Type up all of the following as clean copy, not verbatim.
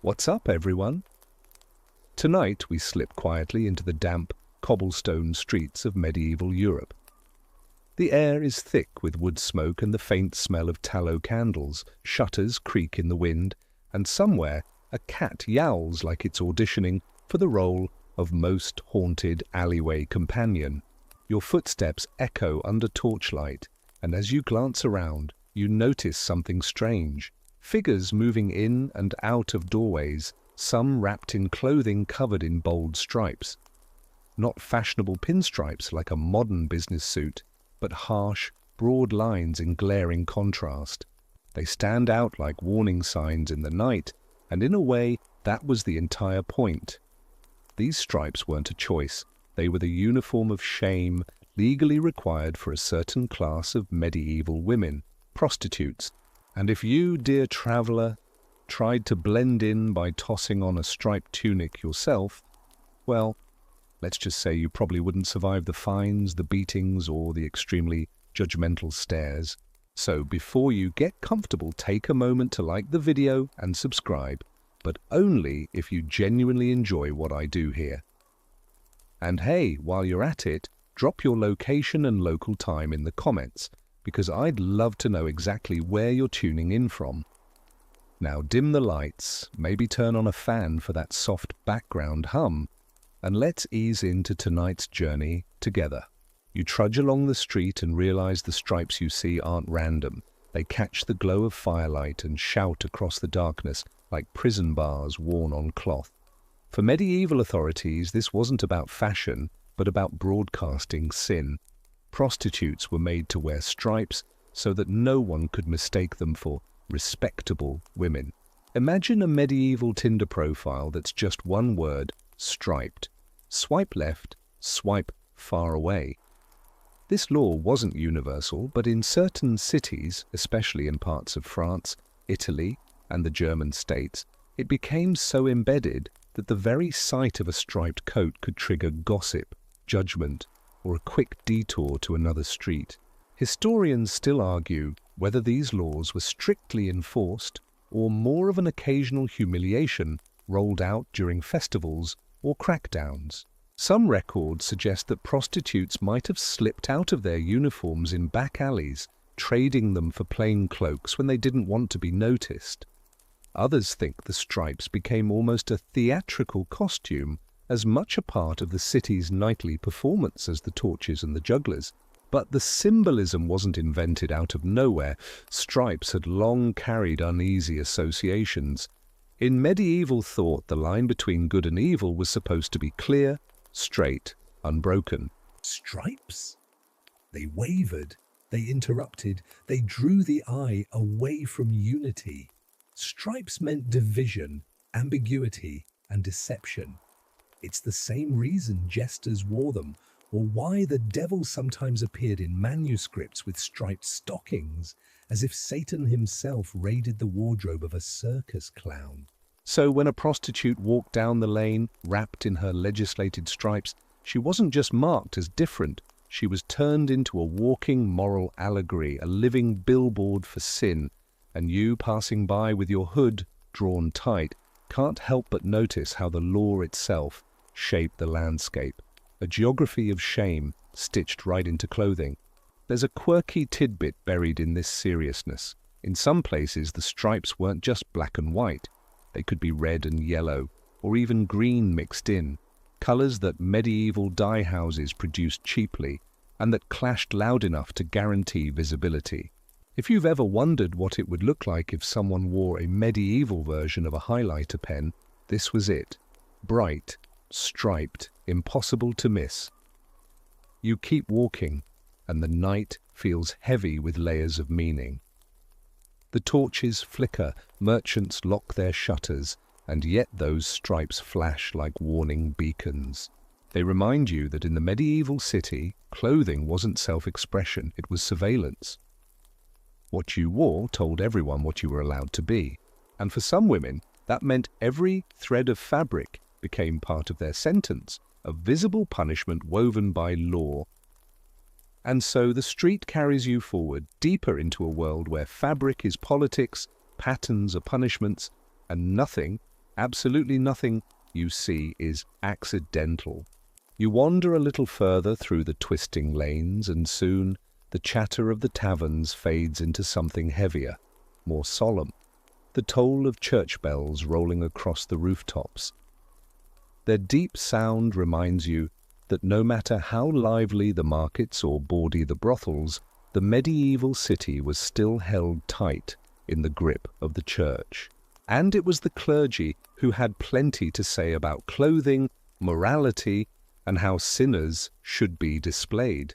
What's up, everyone? Tonight we slip quietly into the damp, cobblestone streets of medieval Europe. The air is thick with wood smoke and the faint smell of tallow candles, shutters creak in the wind, and somewhere a cat yowls like it's auditioning for the role of most haunted alleyway companion. Your footsteps echo under torchlight, and as you glance around, you notice something strange. Figures moving in and out of doorways, some wrapped in clothing covered in bold stripes. Not fashionable pinstripes like a modern business suit, but harsh, broad lines in glaring contrast. They stand out like warning signs in the night, and in a way, that was the entire point. These stripes weren't a choice. They were the uniform of shame legally required for a certain class of medieval women, prostitutes. And if you, dear traveller, tried to blend in by tossing on a striped tunic yourself, well, let's just say you probably wouldn't survive the fines, the beatings, or the extremely judgmental stares. So before you get comfortable, take a moment to like the video and subscribe, but only if you genuinely enjoy what I do here. And hey, while you're at it, drop your location and local time in the comments, because I'd love to know exactly where you're tuning in from. Now dim the lights, maybe turn on a fan for that soft background hum, and let's ease into tonight's journey together. You trudge along the street and realize the stripes you see aren't random. They catch the glow of firelight and shout across the darkness like prison bars worn on cloth. For medieval authorities, this wasn't about fashion, but about broadcasting sin. Prostitutes were made to wear stripes so that no one could mistake them for respectable women. Imagine a medieval Tinder profile that's just one word, striped. Swipe left, swipe far away. This law wasn't universal, but in certain cities, especially in parts of France, Italy, and the German states, it became so embedded that the very sight of a striped coat could trigger gossip, judgment, or a quick detour to another street. Historians still argue whether these laws were strictly enforced or more of an occasional humiliation rolled out during festivals or crackdowns. Some records suggest that prostitutes might have slipped out of their uniforms in back alleys, trading them for plain cloaks when they didn't want to be noticed. Others think the stripes became almost a theatrical costume, as much a part of the city's nightly performance as the torches and the jugglers. But the symbolism wasn't invented out of nowhere. Stripes had long carried uneasy associations. In medieval thought, the line between good and evil was supposed to be clear, straight, unbroken. Stripes? They wavered, they interrupted, they drew the eye away from unity. Stripes meant division, ambiguity, and deception. It's the same reason jesters wore them, or why the devil sometimes appeared in manuscripts with striped stockings, as if Satan himself raided the wardrobe of a circus clown. So when a prostitute walked down the lane, wrapped in her legislated stripes, she wasn't just marked as different, she was turned into a walking moral allegory, a living billboard for sin, and you passing by with your hood drawn tight can't help but notice how the law itself shaped the landscape, a geography of shame stitched right into clothing. There's a quirky tidbit buried in this seriousness. In some places, the stripes weren't just black and white. They could be red and yellow, or even green mixed in, colors that medieval dye houses produced cheaply and that clashed loud enough to guarantee visibility. If you've ever wondered what it would look like if someone wore a medieval version of a highlighter pen, this was it. Bright, striped, impossible to miss. You keep walking, and the night feels heavy with layers of meaning. The torches flicker, merchants lock their shutters, and yet those stripes flash like warning beacons. They remind you that in the medieval city, clothing wasn't self-expression, it was surveillance. What you wore told everyone what you were allowed to be, and for some women, that meant every thread of fabric became part of their sentence, a visible punishment woven by law. And so the street carries you forward, deeper into a world where fabric is politics, patterns are punishments, and nothing, Absolutely nothing you see is accidental. You wander a little further through the twisting lanes, and soon the chatter of the taverns fades into something heavier, more solemn, the toll of church bells rolling across the rooftops. Their deep sound reminds you that no matter how lively the markets or bawdy the brothels, the medieval city was still held tight in the grip of the church. And it was the clergy who had plenty to say about clothing, morality, and how sinners should be displayed.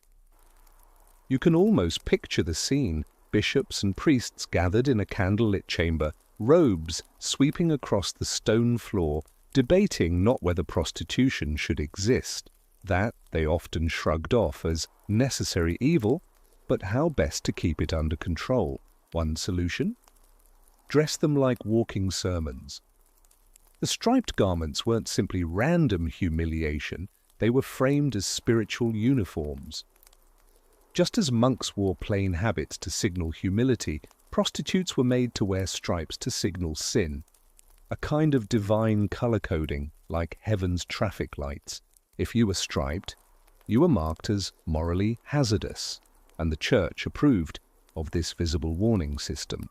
You can almost picture the scene: bishops and priests gathered in a candlelit chamber, robes sweeping across the stone floor, debating not whether prostitution should exist. That they often shrugged off as necessary evil, but how best to keep it under control. One solution? Dress them like walking sermons. The striped garments weren't simply random humiliation, they were framed as spiritual uniforms. Just as monks wore plain habits to signal humility, prostitutes were made to wear stripes to signal sin, a kind of divine color coding, like heaven's traffic lights. If you were striped, you were marked as morally hazardous, and the church approved of this visible warning system.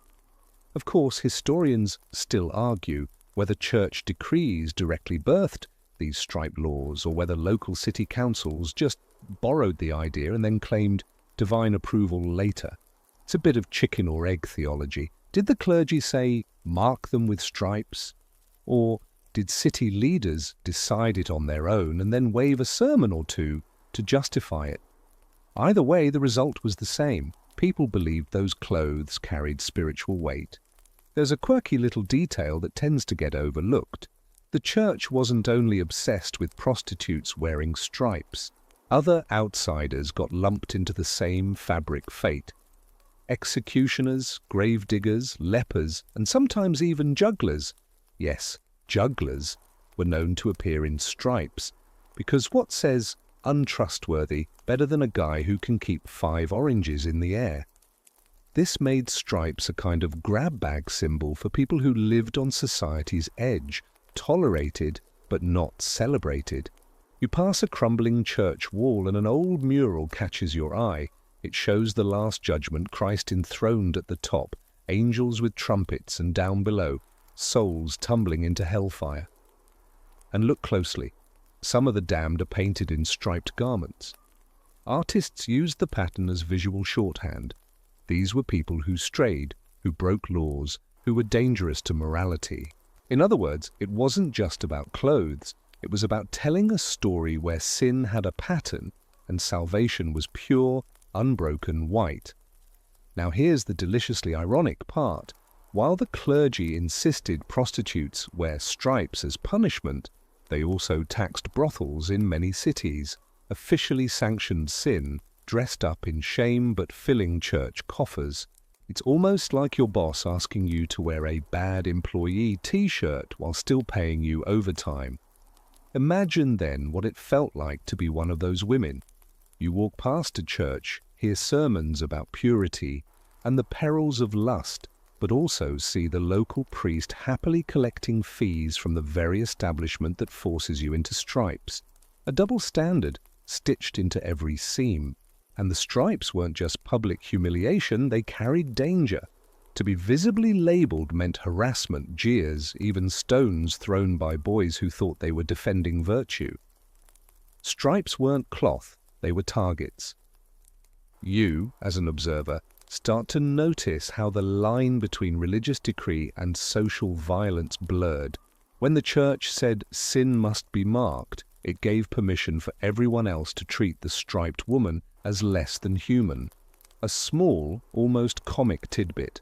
Of course, historians still argue whether church decrees directly birthed these striped laws, or whether local city councils just borrowed the idea and then claimed divine approval later. It's a bit of chicken or egg theology. Did the clergy say, mark them with stripes? Or did city leaders decide it on their own and then wave a sermon or two to justify it? Either way, the result was the same. People believed those clothes carried spiritual weight. There's a quirky little detail that tends to get overlooked. The church wasn't only obsessed with prostitutes wearing stripes. Other outsiders got lumped into the same fabric fate. Executioners, gravediggers, lepers, and sometimes even jugglers. Yes, jugglers were known to appear in stripes, because what says untrustworthy better than a guy who can keep 5 oranges in the air? This made stripes a kind of grab bag symbol for people who lived on society's edge, tolerated but not celebrated. You pass a crumbling church wall and an old mural catches your eye. It shows the Last Judgment, Christ enthroned at the top, angels with trumpets, and down below, souls tumbling into hellfire. And look closely. Some of the damned are painted in striped garments. Artists used the pattern as visual shorthand. These were people who strayed, who broke laws, who were dangerous to morality. In other words, it wasn't just about clothes. It was about telling a story where sin had a pattern and salvation was pure, unbroken white. Now here's the deliciously ironic part. While the clergy insisted prostitutes wear stripes as punishment, they also taxed brothels in many cities, officially sanctioned sin, dressed up in shame but filling church coffers. It's almost like your boss asking you to wear a bad employee t-shirt while still paying you overtime. Imagine then what it felt like to be one of those women. You walk past a church, hear sermons about purity and the perils of lust, but also see the local priest happily collecting fees from the very establishment that forces you into stripes. A double standard stitched into every seam. And the stripes weren't just public humiliation, they carried danger. To be visibly labelled meant harassment, jeers, even stones thrown by boys who thought they were defending virtue. Stripes weren't cloth, they were targets. You, as an observer, start to notice how the line between religious decree and social violence blurred. When the church said sin must be marked, it gave permission for everyone else to treat the striped woman as less than human. A small, almost comic tidbit.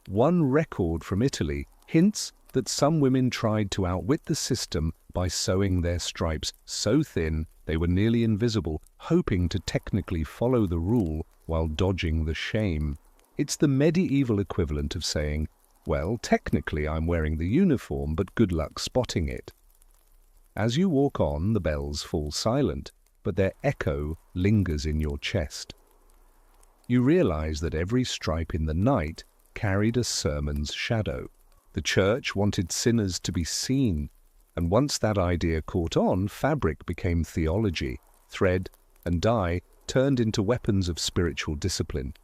One record from Italy hints that some women tried to outwit the system by sewing their stripes so thin they were nearly invisible, hoping to technically follow the rule while dodging the shame. It's the medieval equivalent of saying, well, technically I'm wearing the uniform, but good luck spotting it. As you walk on, the bells fall silent, but their echo lingers in your chest. You realize that every stripe in the night carried a sermon's shadow. The church wanted sinners to be seen, and once that idea caught on, fabric became theology, thread and dye turned into weapons of spiritual discipline.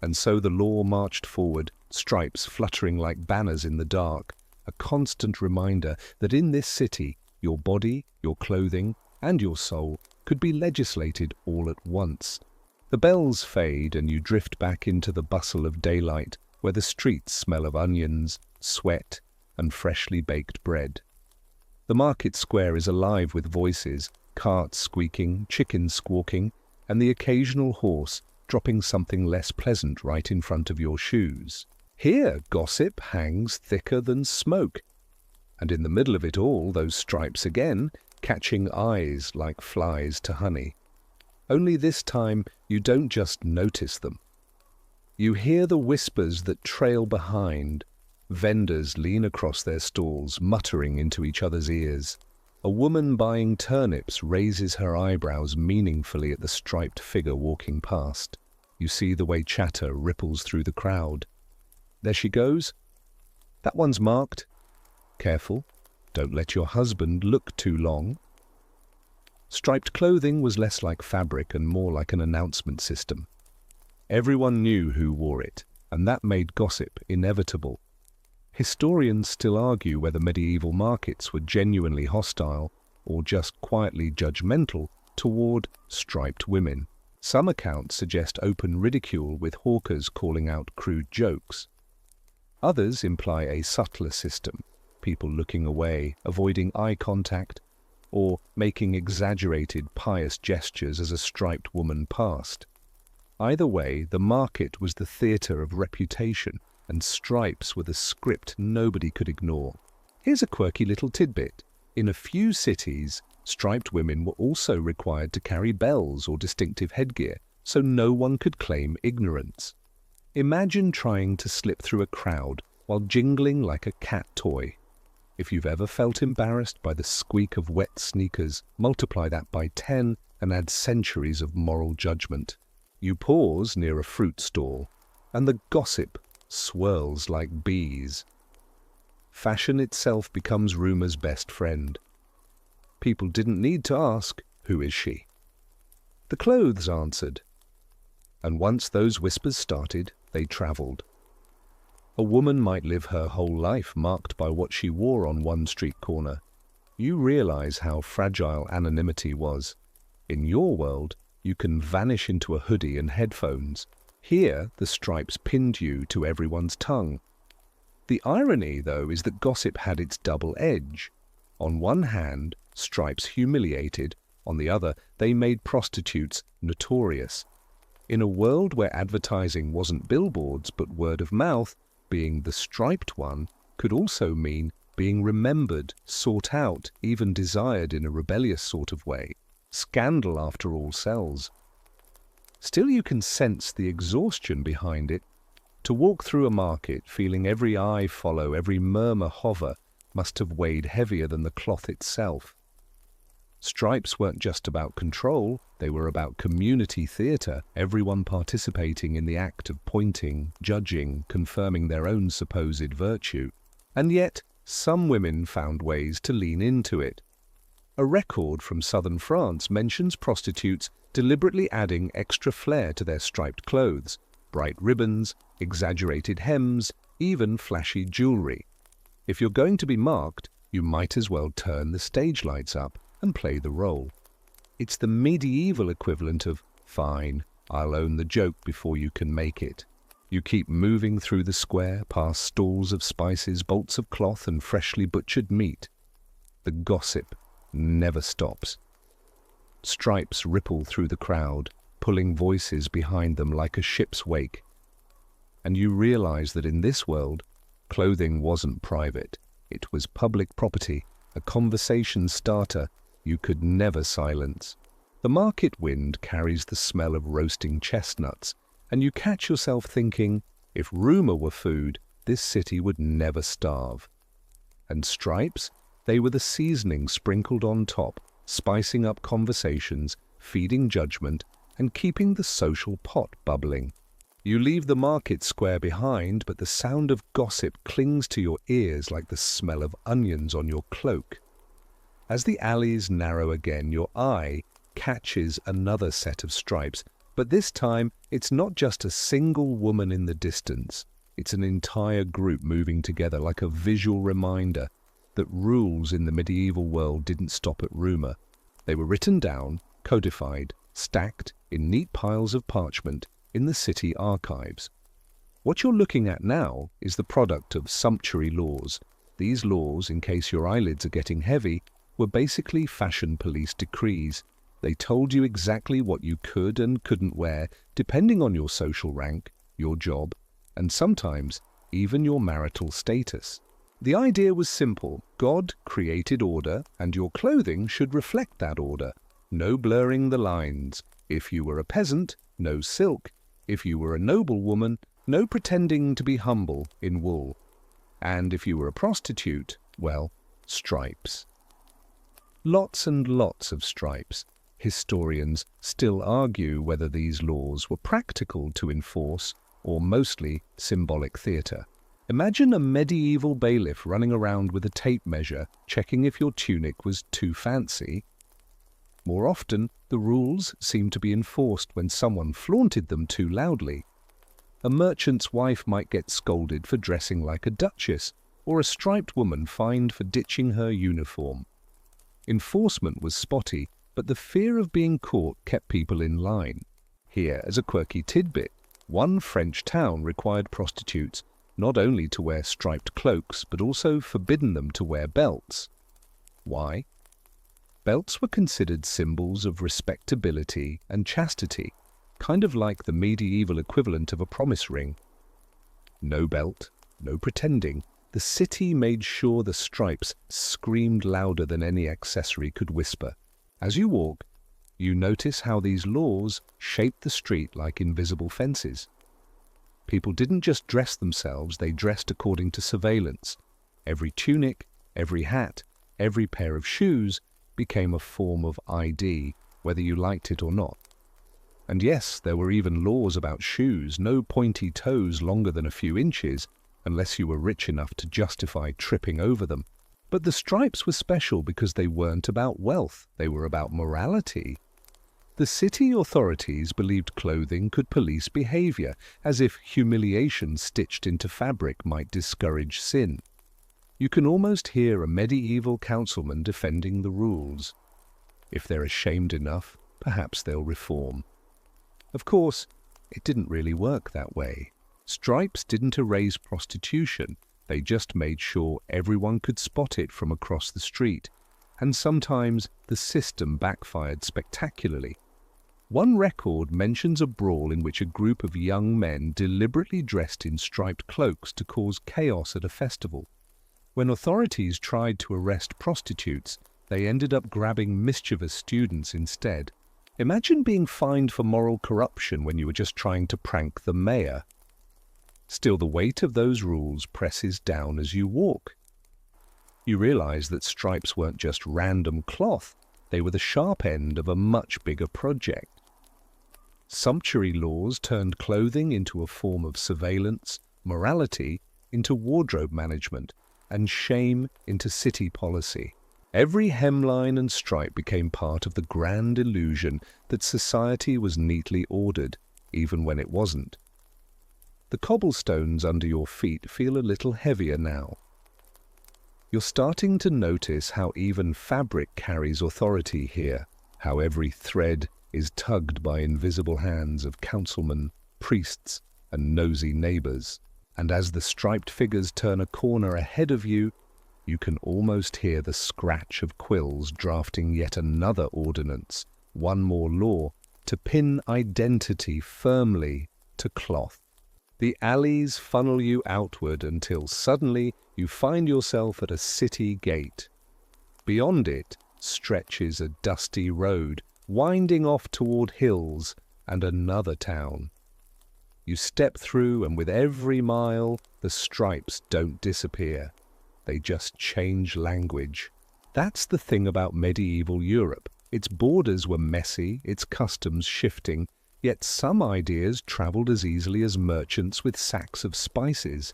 And so the law marched forward, stripes fluttering like banners in the dark, a constant reminder that in this city, your body, your clothing, and your soul could be legislated all at once. The bells fade and you drift back into the bustle of daylight, where the streets smell of onions, sweat, and freshly baked bread. The market square is alive with voices, carts squeaking, chickens squawking, and the occasional horse dropping something less pleasant right in front of your shoes. Here, gossip hangs thicker than smoke, and in the middle of it all, those stripes again, catching eyes like flies to honey. Only this time, you don't just notice them. You hear the whispers that trail behind. Vendors lean across their stalls, muttering into each other's ears. A woman buying turnips raises her eyebrows meaningfully at the striped figure walking past. You see the way chatter ripples through the crowd. There she goes. That one's marked. Careful, don't let your husband look too long. Striped clothing was less like fabric and more like an announcement system. Everyone knew who wore it, and that made gossip inevitable. Historians still argue whether medieval markets were genuinely hostile or just quietly judgmental toward striped women. Some accounts suggest open ridicule with hawkers calling out crude jokes. Others imply a subtler system, people looking away, avoiding eye contact, or making exaggerated pious gestures as a striped woman passed. Either way, the market was the theatre of reputation, and stripes were the script nobody could ignore. Here's a quirky little tidbit. In a few cities, striped women were also required to carry bells or distinctive headgear, so no one could claim ignorance. Imagine trying to slip through a crowd while jingling like a cat toy. If you've ever felt embarrassed by the squeak of wet sneakers, multiply that by 10 and add centuries of moral judgment. You pause near a fruit stall, and the gossip swirls like bees. Fashion itself becomes rumor's best friend. People didn't need to ask, "Who is she?" The clothes answered. And once those whispers started, they travelled. A woman might live her whole life marked by what she wore on one street corner. You realize how fragile anonymity was. In your world, you can vanish into a hoodie and headphones. Here, the stripes pinned you to everyone's tongue. The irony, though, is that gossip had its double edge. On one hand, stripes humiliated. On the other, they made prostitutes notorious. In a world where advertising wasn't billboards but word of mouth, being the striped one could also mean being remembered, sought out, even desired in a rebellious sort of way. Scandal, after all, sells. Still, you can sense the exhaustion behind it. To walk through a market, feeling every eye follow, every murmur hover, must have weighed heavier than the cloth itself. Stripes weren't just about control, they were about community theatre, everyone participating in the act of pointing, judging, confirming their own supposed virtue. And yet, some women found ways to lean into it. A record from southern France mentions prostitutes deliberately adding extra flair to their striped clothes, bright ribbons, exaggerated hems, even flashy jewelry. If you're going to be marked, you might as well turn the stage lights up and play the role. It's the medieval equivalent of, "Fine, I'll own the joke before you can make it." You keep moving through the square, past stalls of spices, bolts of cloth, and freshly butchered meat. The gossip never stops. Stripes ripple through the crowd, pulling voices behind them like a ship's wake. And you realize that in this world, clothing wasn't private. It was public property, a conversation starter you could never silence. The market wind carries the smell of roasting chestnuts, and you catch yourself thinking, if rumor were food, this city would never starve. And stripes? They were the seasoning sprinkled on top, spicing up conversations, feeding judgment, and keeping the social pot bubbling. You leave the market square behind, but the sound of gossip clings to your ears like the smell of onions on your cloak. As the alleys narrow again, your eye catches another set of stripes, but this time it's not just a single woman in the distance. It's an entire group moving together like a visual reminder that rules in the medieval world didn't stop at rumour. They were written down, codified, stacked in neat piles of parchment in the city archives. What you're looking at now is the product of sumptuary laws. These laws, in case your eyelids are getting heavy, were basically fashion police decrees. They told you exactly what you could and couldn't wear, depending on your social rank, your job, and sometimes even your marital status. The idea was simple. God created order, and your clothing should reflect that order. No blurring the lines. If you were a peasant, no silk. If you were a noblewoman, no pretending to be humble in wool. And if you were a prostitute, well, stripes. Lots and lots of stripes. Historians still argue whether these laws were practical to enforce or mostly symbolic theatre. Imagine a medieval bailiff running around with a tape measure, checking if your tunic was too fancy. More often, the rules seemed to be enforced when someone flaunted them too loudly. A merchant's wife might get scolded for dressing like a duchess, or a striped woman fined for ditching her uniform. Enforcement was spotty, but the fear of being caught kept people in line. Here, as a quirky tidbit, one French town required prostitutes not only to wear striped cloaks, but also forbidden them to wear belts. Why? Belts were considered symbols of respectability and chastity, kind of like the medieval equivalent of a promise ring. No belt, no pretending. The city made sure the stripes screamed louder than any accessory could whisper. As you walk, you notice how these laws shape the street like invisible fences. People didn't just dress themselves, they dressed according to surveillance. Every tunic, every hat, every pair of shoes became a form of ID, whether you liked it or not. And yes, there were even laws about shoes, no pointy toes longer than a few inches, unless you were rich enough to justify tripping over them. But the stripes were special because they weren't about wealth, they were about morality. The city authorities believed clothing could police behavior, as if humiliation stitched into fabric might discourage sin. You can almost hear a medieval councilman defending the rules. If they're ashamed enough, perhaps they'll reform. Of course, it didn't really work that way. Stripes didn't erase prostitution, they just made sure everyone could spot it from across the street, and sometimes the system backfired spectacularly. One record mentions a brawl in which a group of young men deliberately dressed in striped cloaks to cause chaos at a festival. When authorities tried to arrest prostitutes, they ended up grabbing mischievous students instead. Imagine being fined for moral corruption when you were just trying to prank the mayor. Still, the weight of those rules presses down as you walk. You realize that stripes weren't just random cloth, they were the sharp end of a much bigger project. Sumptuary laws turned clothing into a form of surveillance, morality into wardrobe management, and shame into city policy. Every hemline and stripe became part of the grand illusion that society was neatly ordered, even when it wasn't. The cobblestones under your feet feel a little heavier now. You're starting to notice how even fabric carries authority here, how every thread is tugged by invisible hands of councilmen, priests, and nosy neighbors. And as the striped figures turn a corner ahead of you, you can almost hear the scratch of quills drafting yet another ordinance, one more law, to pin identity firmly to cloth. The alleys funnel you outward until suddenly you find yourself at a city gate. Beyond it stretches a dusty road, winding off toward hills and another town. You step through, and with every mile, the stripes don't disappear. They just change language. That's the thing about medieval Europe. Its borders were messy, its customs shifting, Yet some ideas travelled as easily as merchants with sacks of spices,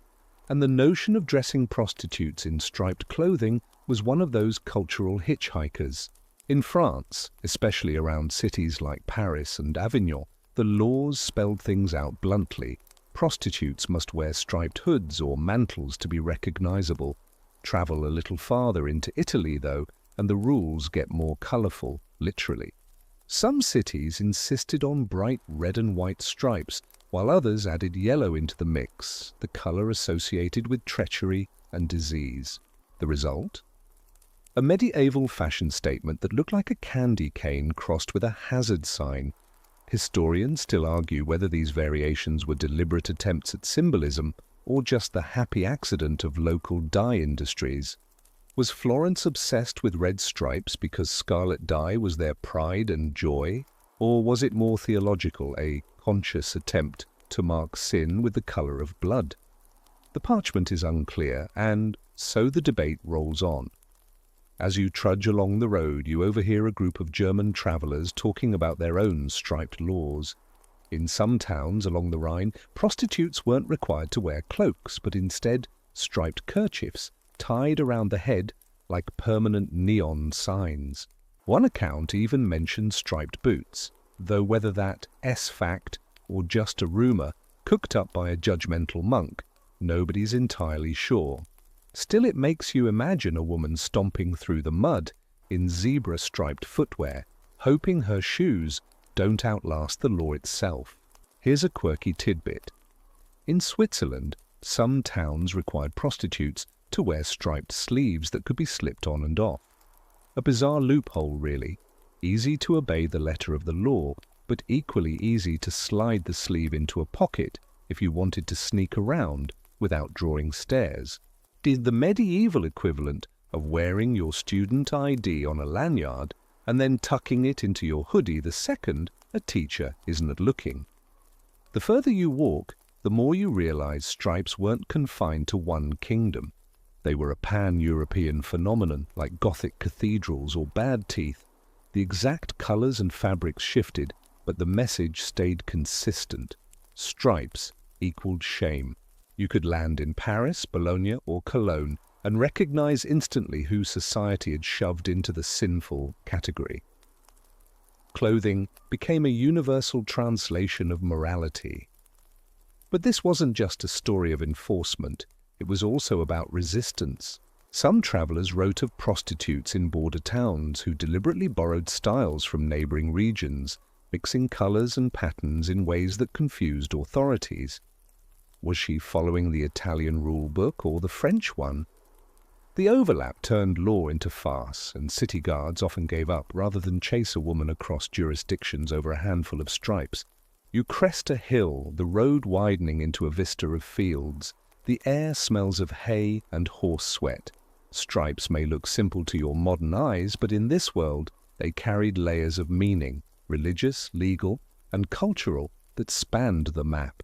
and the notion of dressing prostitutes in striped clothing was one of those cultural hitchhikers. In France, especially around cities like Paris and Avignon, the laws spelled things out bluntly. Prostitutes must wear striped hoods or mantles to be recognizable. Travel a little farther into Italy, though, and the rules get more colorful, literally. Some cities insisted on bright red and white stripes, while others added yellow into the mix, the color associated with treachery and disease. The result? A medieval fashion statement that looked like a candy cane crossed with a hazard sign. Historians still argue whether these variations were deliberate attempts at symbolism or just the happy accident of local dye industries. Was Florence obsessed with red stripes because scarlet dye was their pride and joy? Or was it more theological, a conscious attempt to mark sin with the color of blood? The parchment is unclear, and so the debate rolls on. As you trudge along the road, you overhear a group of German travelers talking about their own striped laws. In some towns along the Rhine, prostitutes weren't required to wear cloaks, but instead striped kerchiefs tied around the head like permanent neon signs. One account even mentioned striped boots, though whether that S-fact or just a rumor cooked up by a judgmental monk, nobody's entirely sure. Still, it makes you imagine a woman stomping through the mud in zebra-striped footwear, hoping her shoes don't outlast the law itself. Here's a quirky tidbit. In Switzerland, some towns required prostitutes to wear striped sleeves that could be slipped on and off. A bizarre loophole, really. Easy to obey the letter of the law, but equally easy to slide the sleeve into a pocket if you wanted to sneak around without drawing stares. Did the medieval equivalent of wearing your student ID on a lanyard and then tucking it into your hoodie the second a teacher isn't looking. The further you walk, the more you realize stripes weren't confined to one kingdom. They were a pan-European phenomenon like Gothic cathedrals or bad teeth. The exact colors and fabrics shifted, but the message stayed consistent. Stripes equaled shame. You could land in Paris, Bologna, or Cologne and recognize instantly who society had shoved into the sinful category. Clothing became a universal translation of morality. But this wasn't just a story of enforcement, it was also about resistance. Some travelers wrote of prostitutes in border towns who deliberately borrowed styles from neighboring regions, mixing colors and patterns in ways that confused authorities. Was she following the Italian rule book or the French one? The overlap turned law into farce, and city guards often gave up rather than chase a woman across jurisdictions over a handful of stripes. You crest a hill, the road widening into a vista of fields. The air smells of hay and horse sweat. Stripes may look simple to your modern eyes, but in this world they carried layers of meaning, religious, legal, and cultural, that spanned the map.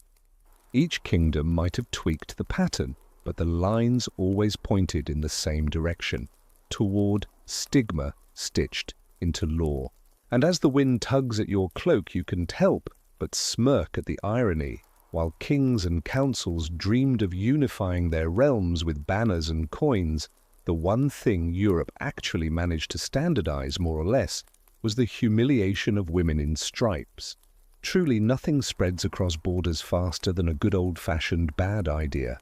Each kingdom might have tweaked the pattern, but the lines always pointed in the same direction, toward stigma stitched into law. And as the wind tugs at your cloak, you can't help but smirk at the irony. While kings and councils dreamed of unifying their realms with banners and coins, the one thing Europe actually managed to standardize more or less was the humiliation of women in stripes. Truly nothing spreads across borders faster than a good old-fashioned bad idea.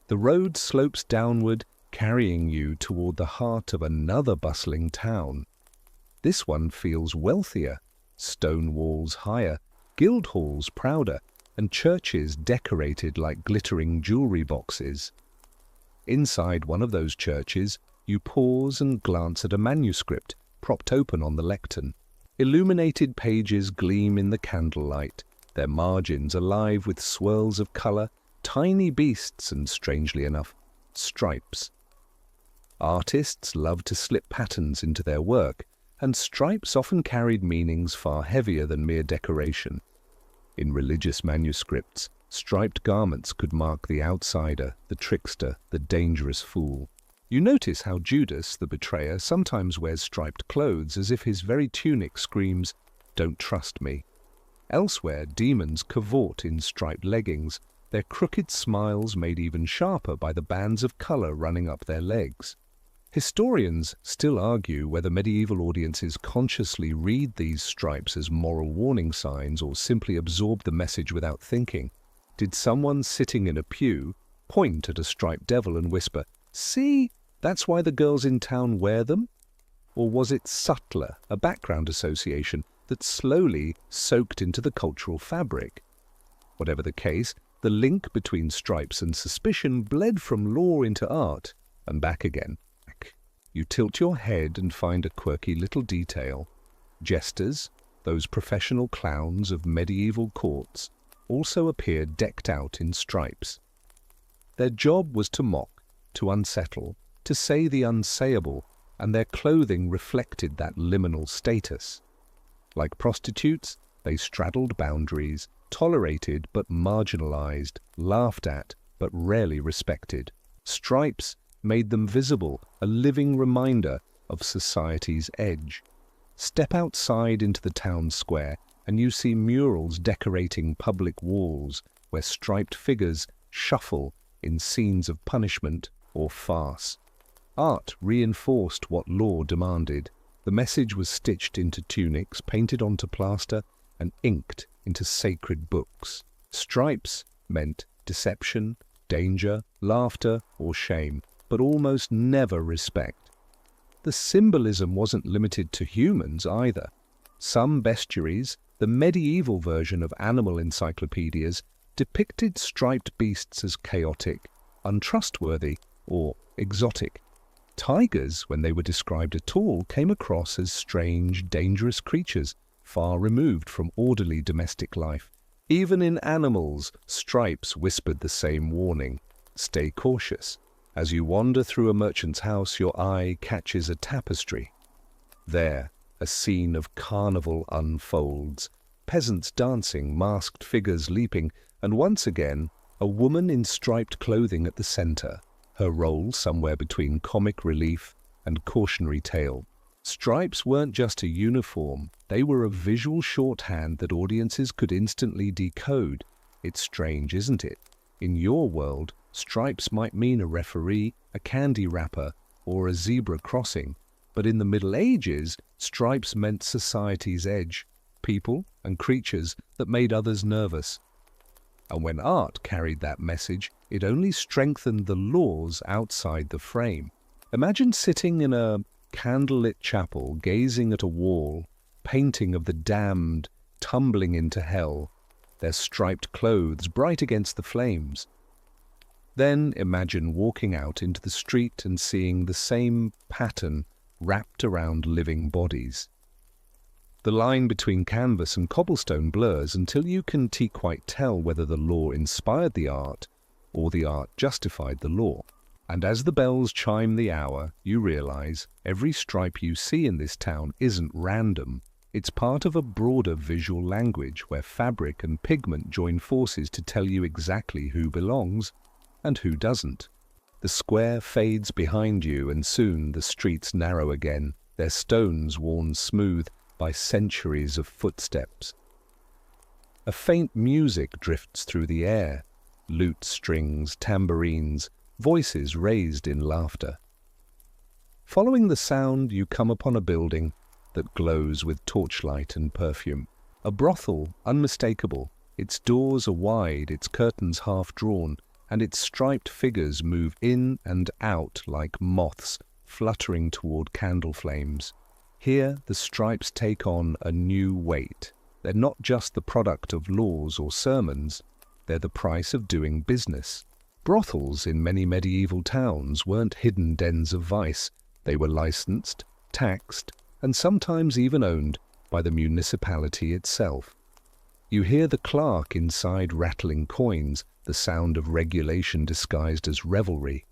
The road slopes downward, carrying you toward the heart of another bustling town. This one feels wealthier, stone walls higher, guild halls prouder, and churches decorated like glittering jewelry boxes. Inside one of those churches, you pause and glance at a manuscript propped open on the lectern. Illuminated pages gleam in the candlelight, their margins alive with swirls of color, tiny beasts and, strangely enough, stripes. Artists loved to slip patterns into their work, and stripes often carried meanings far heavier than mere decoration. In religious manuscripts, striped garments could mark the outsider, the trickster, the dangerous fool. You notice how Judas, the betrayer, sometimes wears striped clothes as if his very tunic screams, "Don't trust me." Elsewhere, demons cavort in striped leggings, their crooked smiles made even sharper by the bands of color running up their legs. Historians still argue whether medieval audiences consciously read these stripes as moral warning signs or simply absorb the message without thinking. Did someone sitting in a pew point at a striped devil and whisper, "See, that's why the girls in town wear them"? Or was it subtler, a background association that slowly soaked into the cultural fabric? Whatever the case, the link between stripes and suspicion bled from law into art and back again. You tilt your head and find a quirky little detail. Jesters, those professional clowns of medieval courts, also appeared decked out in stripes. Their job was to mock, to unsettle, to say the unsayable, and their clothing reflected that liminal status. Like prostitutes, they straddled boundaries, tolerated but marginalized, laughed at but rarely respected. Stripes made them visible, a living reminder of society's edge. Step outside into the town square and you see murals decorating public walls where striped figures shuffle in scenes of punishment or farce. Art reinforced what law demanded. The message was stitched into tunics, painted onto plaster, and inked into sacred books. Stripes meant deception, danger, laughter, or shame, but almost never respect. The symbolism wasn't limited to humans either. Some bestiaries, the medieval version of animal encyclopedias, depicted striped beasts as chaotic, untrustworthy, or exotic. Tigers, when they were described at all, came across as strange, dangerous creatures, far removed from orderly domestic life. Even in animals, stripes whispered the same warning: stay cautious. As you wander through a merchant's house, your eye catches a tapestry. There, a scene of carnival unfolds. Peasants dancing, masked figures leaping, and once again, a woman in striped clothing at the center, her role somewhere between comic relief and cautionary tale. Stripes weren't just a uniform, they were a visual shorthand that audiences could instantly decode. It's strange, isn't it? In your world, stripes might mean a referee, a candy wrapper, or a zebra crossing, but in the Middle Ages, stripes meant society's edge, people and creatures that made others nervous. And when art carried that message, it only strengthened the laws outside the frame. Imagine sitting in a candlelit chapel, gazing at a wall, painting of the damned tumbling into hell, their striped clothes bright against the flames. Then imagine walking out into the street and seeing the same pattern wrapped around living bodies. The line between canvas and cobblestone blurs until you can quite tell whether the law inspired the art or the art justified the law. And as the bells chime the hour, you realize every stripe you see in this town isn't random. It's part of a broader visual language where fabric and pigment join forces to tell you exactly who belongs and who doesn't. The square fades behind you, and soon the streets narrow again, their stones worn smooth by centuries of footsteps. A faint music drifts through the air, lute strings, tambourines, voices raised in laughter. Following the sound, you come upon a building that glows with torchlight and perfume. A brothel, unmistakable. Its doors are wide, its curtains half drawn, and its striped figures move in and out like moths fluttering toward candle flames. Here, the stripes take on a new weight. They're not just the product of laws or sermons, they're the price of doing business. Brothels in many medieval towns weren't hidden dens of vice. They were licensed, taxed, and sometimes even owned by the municipality itself. You hear the clerk inside rattling coins, the sound of regulation disguised as revelry.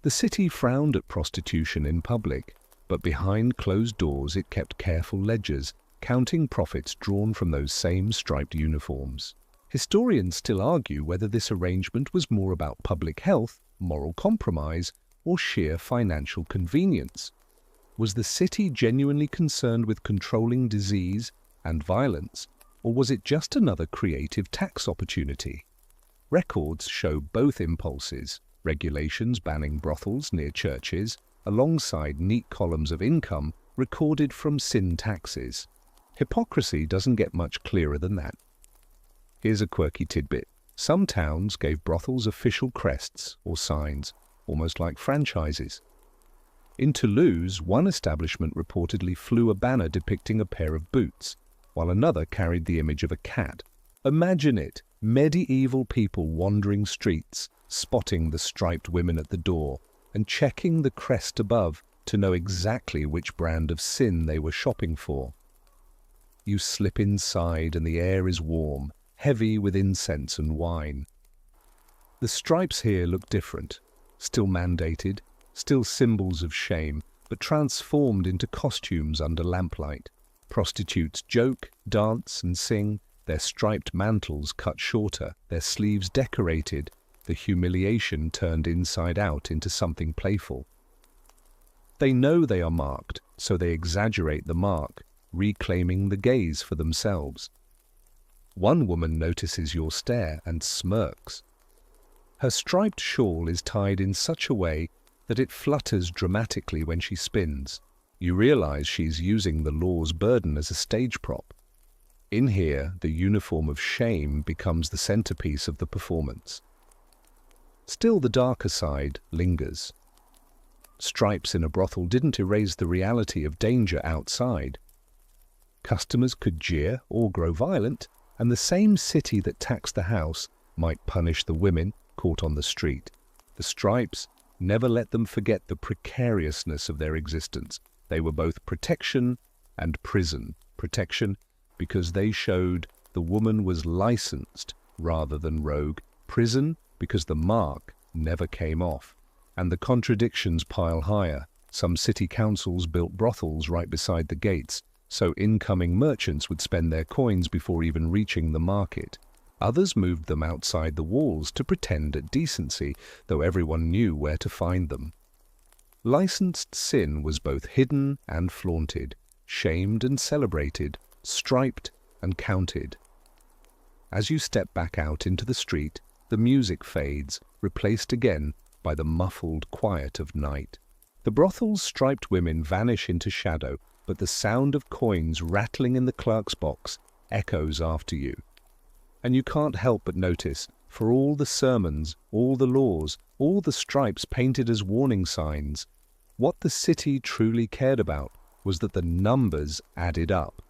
The city frowned at prostitution in public, but behind closed doors it kept careful ledgers, counting profits drawn from those same striped uniforms. Historians still argue whether this arrangement was more about public health, moral compromise, or sheer financial convenience. Was the city genuinely concerned with controlling disease and violence, Or was it just another creative tax opportunity? Records show both impulses: regulations banning brothels near churches, alongside neat columns of income recorded from sin taxes. Hypocrisy doesn't get much clearer than that. Here's a quirky tidbit. Some towns gave brothels official crests or signs, almost like franchises. In Toulouse, one establishment reportedly flew a banner depicting a pair of boots, while another carried the image of a cat. Imagine it, medieval people wandering streets, spotting the striped women at the door, and checking the crest above to know exactly which brand of sin they were shopping for. You slip inside and the air is warm, heavy with incense and wine. The stripes here look different, still mandated, still symbols of shame, but transformed into costumes under lamplight. Prostitutes joke, dance and sing, their striped mantles cut shorter, their sleeves decorated, the humiliation turned inside out into something playful. They know they are marked, so they exaggerate the mark, reclaiming the gaze for themselves. One woman notices your stare and smirks. Her striped shawl is tied in such a way that it flutters dramatically when she spins. You realize she's using the law's burden as a stage prop. In here, the uniform of shame becomes the centerpiece of the performance. Still, the darker side lingers. Stripes in a brothel didn't erase the reality of danger outside. Customers could jeer or grow violent, and the same city that taxed the house might punish the women caught on the street. The stripes never let them forget the precariousness of their existence. They were both protection and prison. Protection because they showed the woman was licensed rather than rogue. Prison because the mark never came off. And the contradictions pile higher. Some city councils built brothels right beside the gates, so incoming merchants would spend their coins before even reaching the market. Others moved them outside the walls to pretend at decency, though everyone knew where to find them. Licensed sin was both hidden and flaunted, shamed and celebrated, striped and counted. As you step back out into the street, the music fades, replaced again by the muffled quiet of night. The brothel's striped women vanish into shadow, but the sound of coins rattling in the clerk's box echoes after you. And you can't help but notice, for all the sermons, all the laws, all the stripes painted as warning signs, what the city truly cared about was that the numbers added up.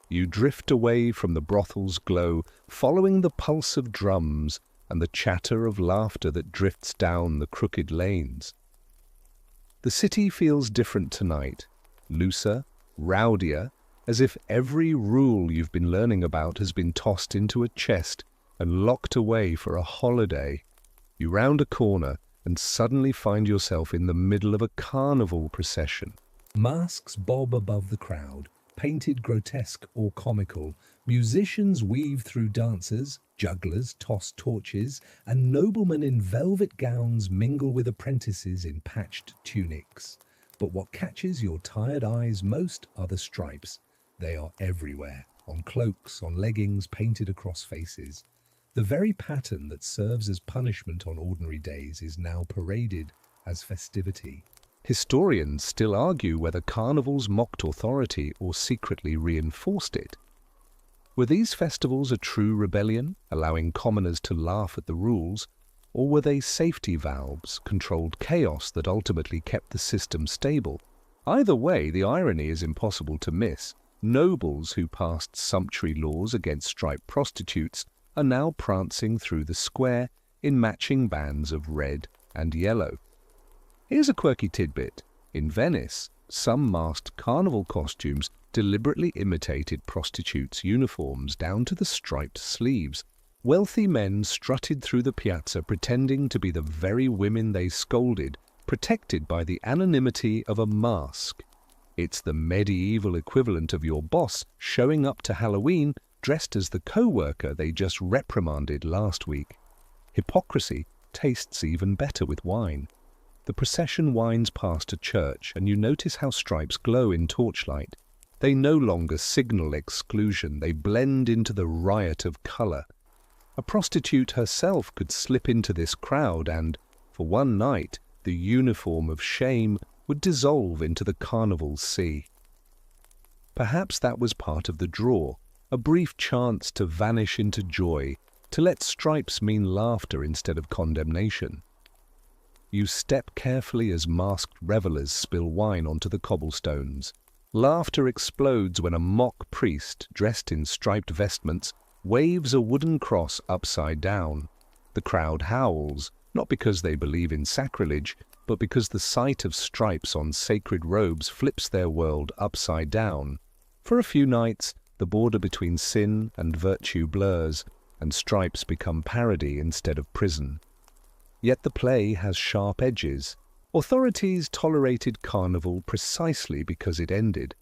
You drift away from the brothel's glow, following the pulse of drums and the chatter of laughter that drifts down the crooked lanes. The city feels different tonight, looser, rowdier, as if every rule you've been learning about has been tossed into a chest and locked away for a holiday. You round a corner and suddenly find yourself in the middle of a carnival procession. Masks bob above the crowd, painted grotesque or comical. Musicians weave through dancers, jugglers toss torches, and noblemen in velvet gowns mingle with apprentices in patched tunics. But what catches your tired eyes most are the stripes. They are everywhere, on cloaks, on leggings, painted across faces. The very pattern that serves as punishment on ordinary days is now paraded as festivity. Historians still argue whether carnivals mocked authority or secretly reinforced it. Were these festivals a true rebellion, allowing commoners to laugh at the rules, or were they safety valves, controlled chaos that ultimately kept the system stable? Either way, the irony is impossible to miss. Nobles who passed sumptuary laws against striped prostitutes are now prancing through the square in matching bands of red and yellow. Here's a quirky tidbit. In Venice, some masked carnival costumes deliberately imitated prostitutes' uniforms down to the striped sleeves. Wealthy men strutted through the piazza pretending to be the very women they scolded, protected by the anonymity of a mask. It's the medieval equivalent of your boss showing up to Halloween dressed as the co-worker they just reprimanded last week. Hypocrisy tastes even better with wine. The procession winds past a church, and you notice how stripes glow in torchlight. They no longer signal exclusion, they blend into the riot of colour. A prostitute herself could slip into this crowd and, for one night, the uniform of shame would dissolve into the carnival's sea. Perhaps that was part of the draw, a brief chance to vanish into joy, to let stripes mean laughter instead of condemnation. You step carefully as masked revellers spill wine onto the cobblestones. Laughter explodes when a mock priest, dressed in striped vestments, waves a wooden cross upside down. The crowd howls, not because they believe in sacrilege, but because the sight of stripes on sacred robes flips their world upside down. For a few nights, the border between sin and virtue blurs, and stripes become parody instead of prison. Yet the play has sharp edges. Authorities tolerated carnival precisely because it ended.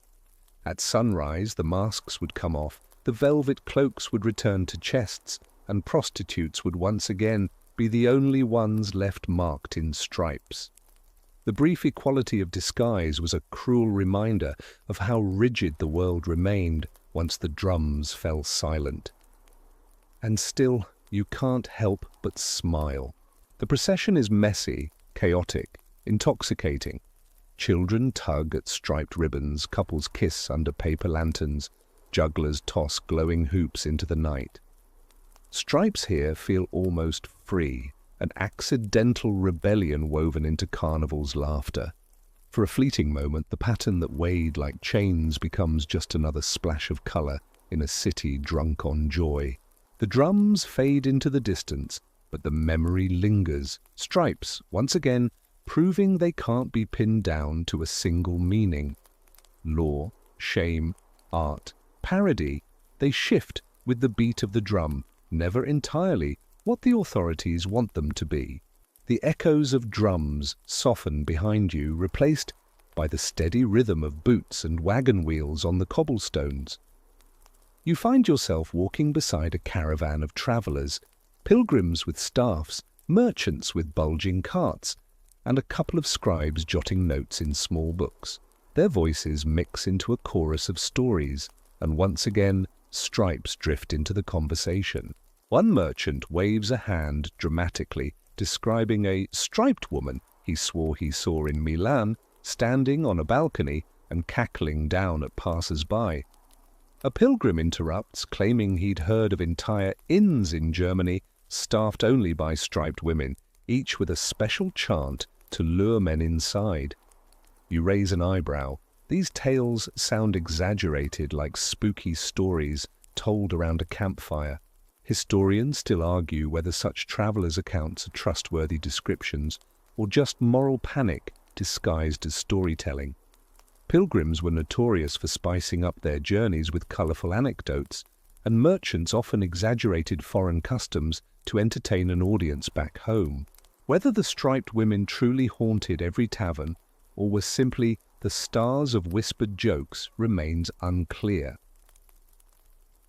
At sunrise, the masks would come off, the velvet cloaks would return to chests, and prostitutes would once again be the only ones left marked in stripes. The brief equality of disguise was a cruel reminder of how rigid the world remained once the drums fell silent. And still, you can't help but smile. The procession is messy, chaotic, intoxicating. Children tug at striped ribbons, couples kiss under paper lanterns, jugglers toss glowing hoops into the night. Stripes here feel almost free, an accidental rebellion woven into carnival's laughter. For a fleeting moment, the pattern that weighed like chains becomes just another splash of colour in a city drunk on joy. The drums fade into the distance, but the memory lingers. Stripes, once again, proving they can't be pinned down to a single meaning. Law, shame, art, parody, they shift with the beat of the drum, never entirely what the authorities want them to be. The echoes of drums soften behind you, replaced by the steady rhythm of boots and wagon wheels on the cobblestones. You find yourself walking beside a caravan of travellers, pilgrims with staffs, merchants with bulging carts, and a couple of scribes jotting notes in small books. Their voices mix into a chorus of stories, and once again, stripes drift into the conversation. One merchant waves a hand dramatically, describing a striped woman he swore he saw in Milan, standing on a balcony and cackling down at passers-by. A pilgrim interrupts, claiming he'd heard of entire inns in Germany staffed only by striped women, each with a special chant to lure men inside. You raise an eyebrow. These tales sound exaggerated, like spooky stories told around a campfire. Historians still argue whether such travellers' accounts are trustworthy descriptions or just moral panic disguised as storytelling. Pilgrims were notorious for spicing up their journeys with colourful anecdotes, and merchants often exaggerated foreign customs to entertain an audience back home. Whether the striped women truly haunted every tavern or were simply the stars of whispered jokes remains unclear.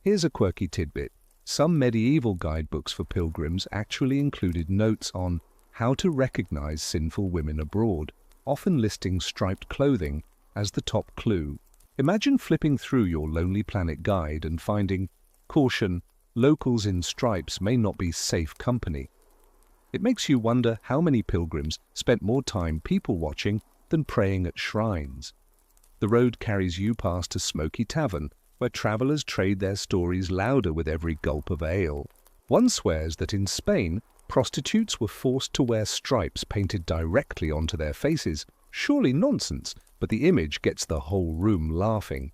Here's a quirky tidbit. Some medieval guidebooks for pilgrims actually included notes on how to recognize sinful women abroad, often listing striped clothing as the top clue. Imagine flipping through your Lonely Planet guide and finding, "Caution, locals in stripes may not be safe company." It makes you wonder how many pilgrims spent more time people-watching than praying at shrines. The road carries you past a smoky tavern, where travellers trade their stories louder with every gulp of ale. One swears that in Spain, prostitutes were forced to wear stripes painted directly onto their faces. Surely nonsense, but the image gets the whole room laughing.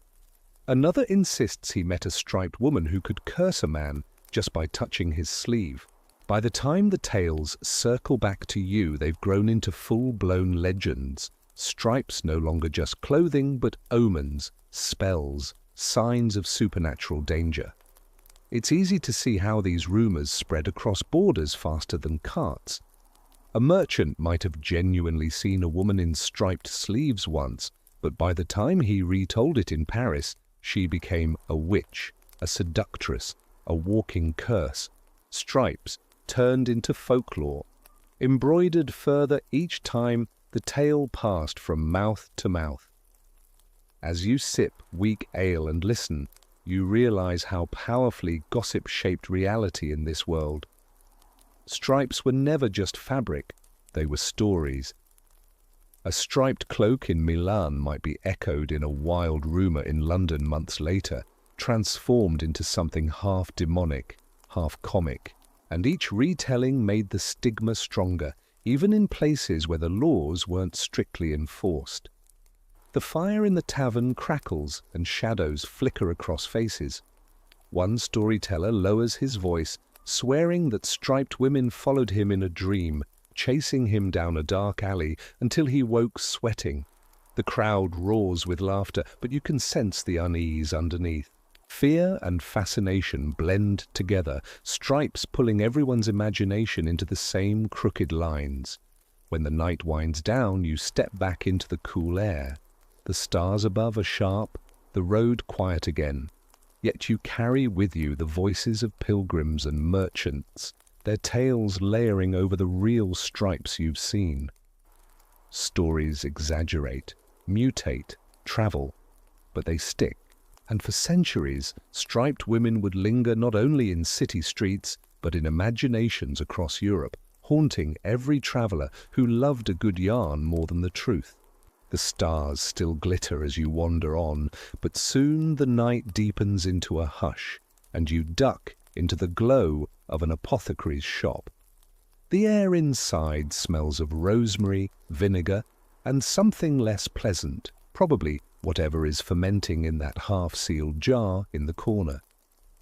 Another insists he met a striped woman who could curse a man just by touching his sleeve. By the time the tales circle back to you, they've grown into full-blown legends. Stripes no longer just clothing, but omens, spells, signs of supernatural danger. It's easy to see how these rumours spread across borders faster than carts. A merchant might have genuinely seen a woman in striped sleeves once, but by the time he retold it in Paris, she became a witch, a seductress, a walking curse. Stripes turned into folklore, embroidered further each time the tale passed from mouth to mouth. As you sip weak ale and listen, you realize how powerfully gossip shaped reality in this world. Stripes were never just fabric, they were stories. A striped cloak in Milan might be echoed in a wild rumor in London months later, transformed into something half demonic, half comic, and each retelling made the stigma stronger, even in places where the laws weren't strictly enforced. The fire in the tavern crackles and shadows flicker across faces. One storyteller lowers his voice, swearing that striped women followed him in a dream, chasing him down a dark alley until he woke sweating. The crowd roars with laughter, but you can sense the unease underneath. Fear and fascination blend together, stripes pulling everyone's imagination into the same crooked lines. When the night winds down, you step back into the cool air. The stars above are sharp, the road quiet again. Yet you carry with you the voices of pilgrims and merchants, their tales layering over the real stripes you've seen. Stories exaggerate, mutate, travel, but they stick. And for centuries, striped women would linger not only in city streets, but in imaginations across Europe, haunting every traveller who loved a good yarn more than the truth. The stars still glitter as you wander on, but soon the night deepens into a hush, and you duck into the glow of an apothecary's shop. The air inside smells of rosemary, vinegar, and something less pleasant, probably whatever is fermenting in that half-sealed jar in the corner.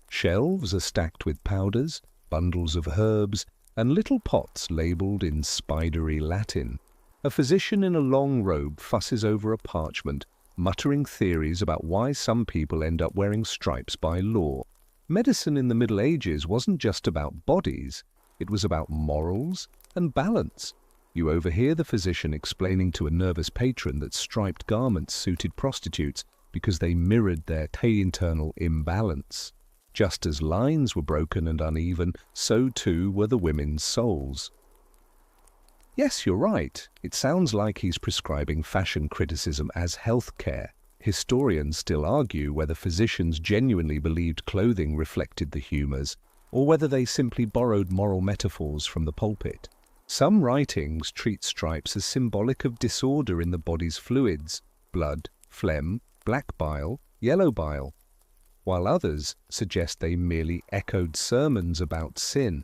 Shelves are stacked with powders, bundles of herbs, and little pots labelled in spidery Latin. A physician in a long robe fusses over a parchment, muttering theories about why some people end up wearing stripes by law. Medicine in the Middle Ages wasn't just about bodies, it was about morals and balance. You overhear the physician explaining to a nervous patron that striped garments suited prostitutes because they mirrored their internal imbalance. Just as lines were broken and uneven, so too were the women's souls. Yes, you're right. It sounds like he's prescribing fashion criticism as health care. Historians still argue whether physicians genuinely believed clothing reflected the humours, or whether they simply borrowed moral metaphors from the pulpit. Some writings treat stripes as symbolic of disorder in the body's fluids, blood, phlegm, black bile, yellow bile, while others suggest they merely echoed sermons about sin.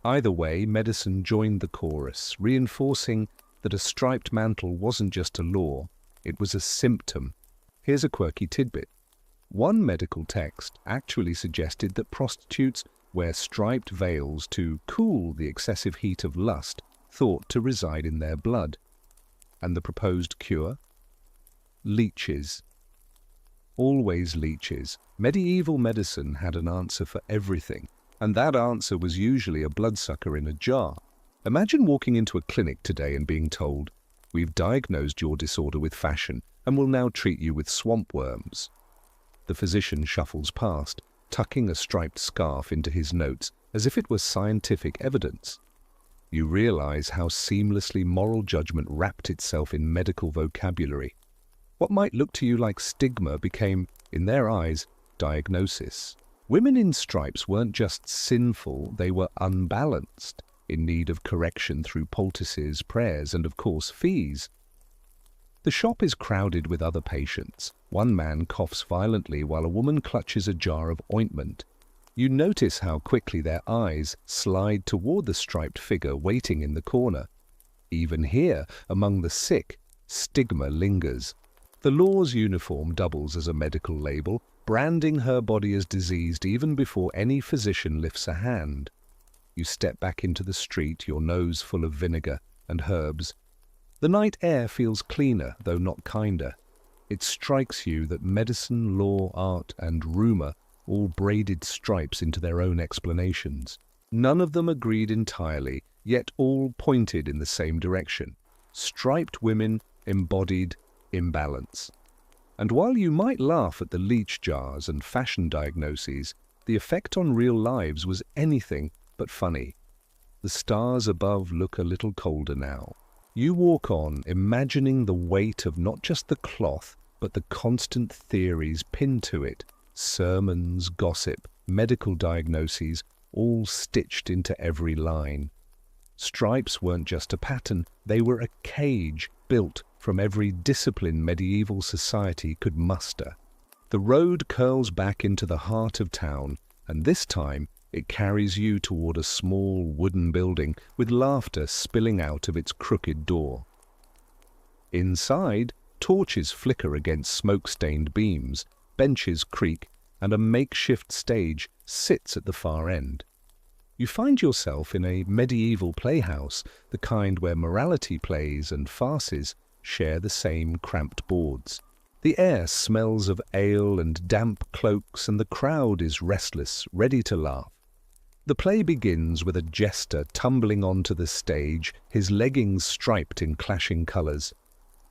Either way, medicine joined the chorus, reinforcing that a striped mantle wasn't just a law, it was a symptom. Here's a quirky tidbit. One medical text actually suggested that prostitutes wear striped veils to cool the excessive heat of lust thought to reside in their blood. And the proposed cure? Leeches. Always leeches. Medieval medicine had an answer for everything, and that answer was usually a bloodsucker in a jar. Imagine walking into a clinic today and being told, "We've diagnosed your disorder with fashion and will now treat you with swamp worms." The physician shuffles past, tucking a striped scarf into his notes as if it were scientific evidence. You realize how seamlessly moral judgment wrapped itself in medical vocabulary. What might look to you like stigma became, in their eyes, diagnosis. Women in stripes weren't just sinful, they were unbalanced, in need of correction through poultices, prayers, and of course fees. The shop is crowded with other patients. One man coughs violently while a woman clutches a jar of ointment. You notice how quickly their eyes slide toward the striped figure waiting in the corner. Even here, among the sick, stigma lingers. The law's uniform doubles as a medical label, branding her body as diseased even before any physician lifts a hand. You step back into the street, your nose full of vinegar and herbs. The night air feels cleaner, though not kinder. It strikes you that medicine, law, art, and rumour all braided stripes into their own explanations. None of them agreed entirely, yet all pointed in the same direction. Striped women embodied imbalance. And while you might laugh at the leech jars and fashion diagnoses, the effect on real lives was anything but funny. The stars above look a little colder now. You walk on, imagining the weight of not just the cloth, but the constant theories pinned to it, sermons, gossip, medical diagnoses, all stitched into every line. Stripes weren't just a pattern, they were a cage built from every discipline medieval society could muster. The road curls back into the heart of town, and this time it carries you toward a small wooden building with laughter spilling out of its crooked door. Inside, torches flicker against smoke-stained beams, benches creak, and a makeshift stage sits at the far end. You find yourself in a medieval playhouse, the kind where morality plays and farces share the same cramped boards. The air smells of ale and damp cloaks, and the crowd is restless, ready to laugh. The play begins with a jester tumbling onto the stage, his leggings striped in clashing colours.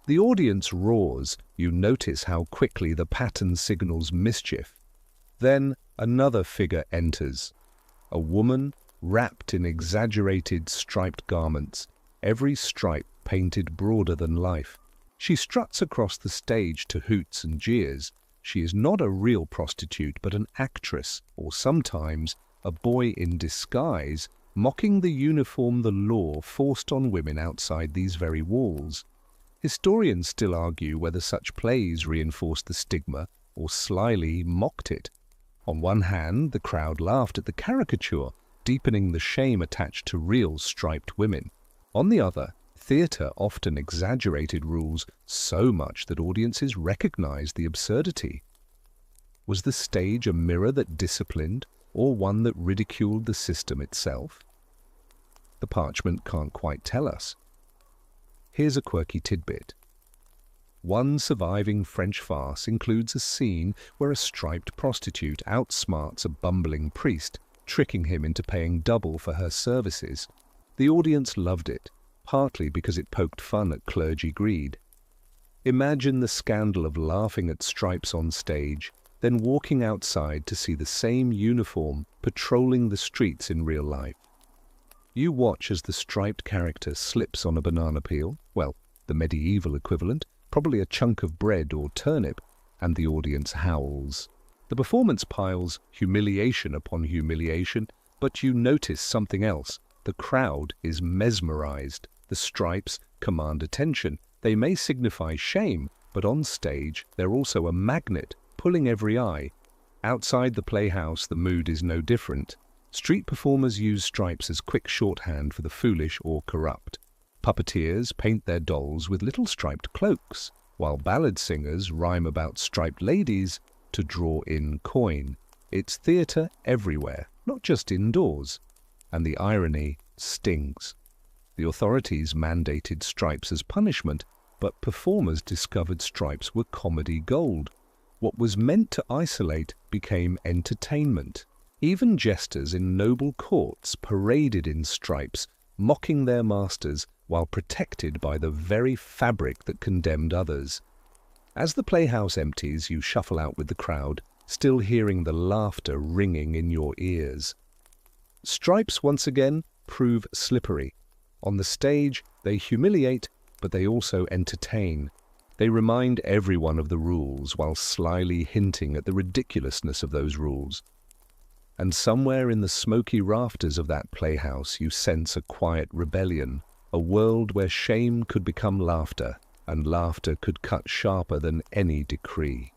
The audience roars. You notice how quickly the pattern signals mischief. Then another figure enters. A woman wrapped in exaggerated striped garments, every stripe painted broader than life. She struts across the stage to hoots and jeers. She is not a real prostitute, but an actress, or sometimes a boy in disguise, mocking the uniform the law forced on women outside these very walls. Historians still argue whether such plays reinforced the stigma or slyly mocked it. On one hand, the crowd laughed at the caricature, deepening the shame attached to real striped women. On the other, theatre often exaggerated rules so much that audiences recognized the absurdity. Was the stage a mirror that disciplined, or one that ridiculed the system itself? The parchment can't quite tell us. Here's a quirky tidbit. One surviving French farce includes a scene where a striped prostitute outsmarts a bumbling priest, tricking him into paying double for her services. The audience loved it, partly because it poked fun at clergy greed. Imagine the scandal of laughing at stripes on stage, then walking outside to see the same uniform patrolling the streets in real life. You watch as the striped character slips on a banana peel, well, the medieval equivalent, probably a chunk of bread or turnip, and the audience howls. The performance piles humiliation upon humiliation, but you notice something else. The crowd is mesmerized. The stripes command attention. They may signify shame, but on stage they're also a magnet, pulling every eye. Outside the playhouse, the mood is no different. Street performers use stripes as quick shorthand for the foolish or corrupt. Puppeteers paint their dolls with little striped cloaks, while ballad singers rhyme about striped ladies to draw in coin. It's theatre everywhere, not just indoors. And the irony stings. The authorities mandated stripes as punishment, but performers discovered stripes were comedy gold. What was meant to isolate became entertainment. Even jesters in noble courts paraded in stripes, mocking their masters while protected by the very fabric that condemned others. As the playhouse empties, you shuffle out with the crowd, still hearing the laughter ringing in your ears. Stripes, once again, prove slippery. On the stage, they humiliate, but they also entertain. They remind everyone of the rules while slyly hinting at the ridiculousness of those rules. And somewhere in the smoky rafters of that playhouse you sense a quiet rebellion, a world where shame could become laughter, and laughter could cut sharper than any decree.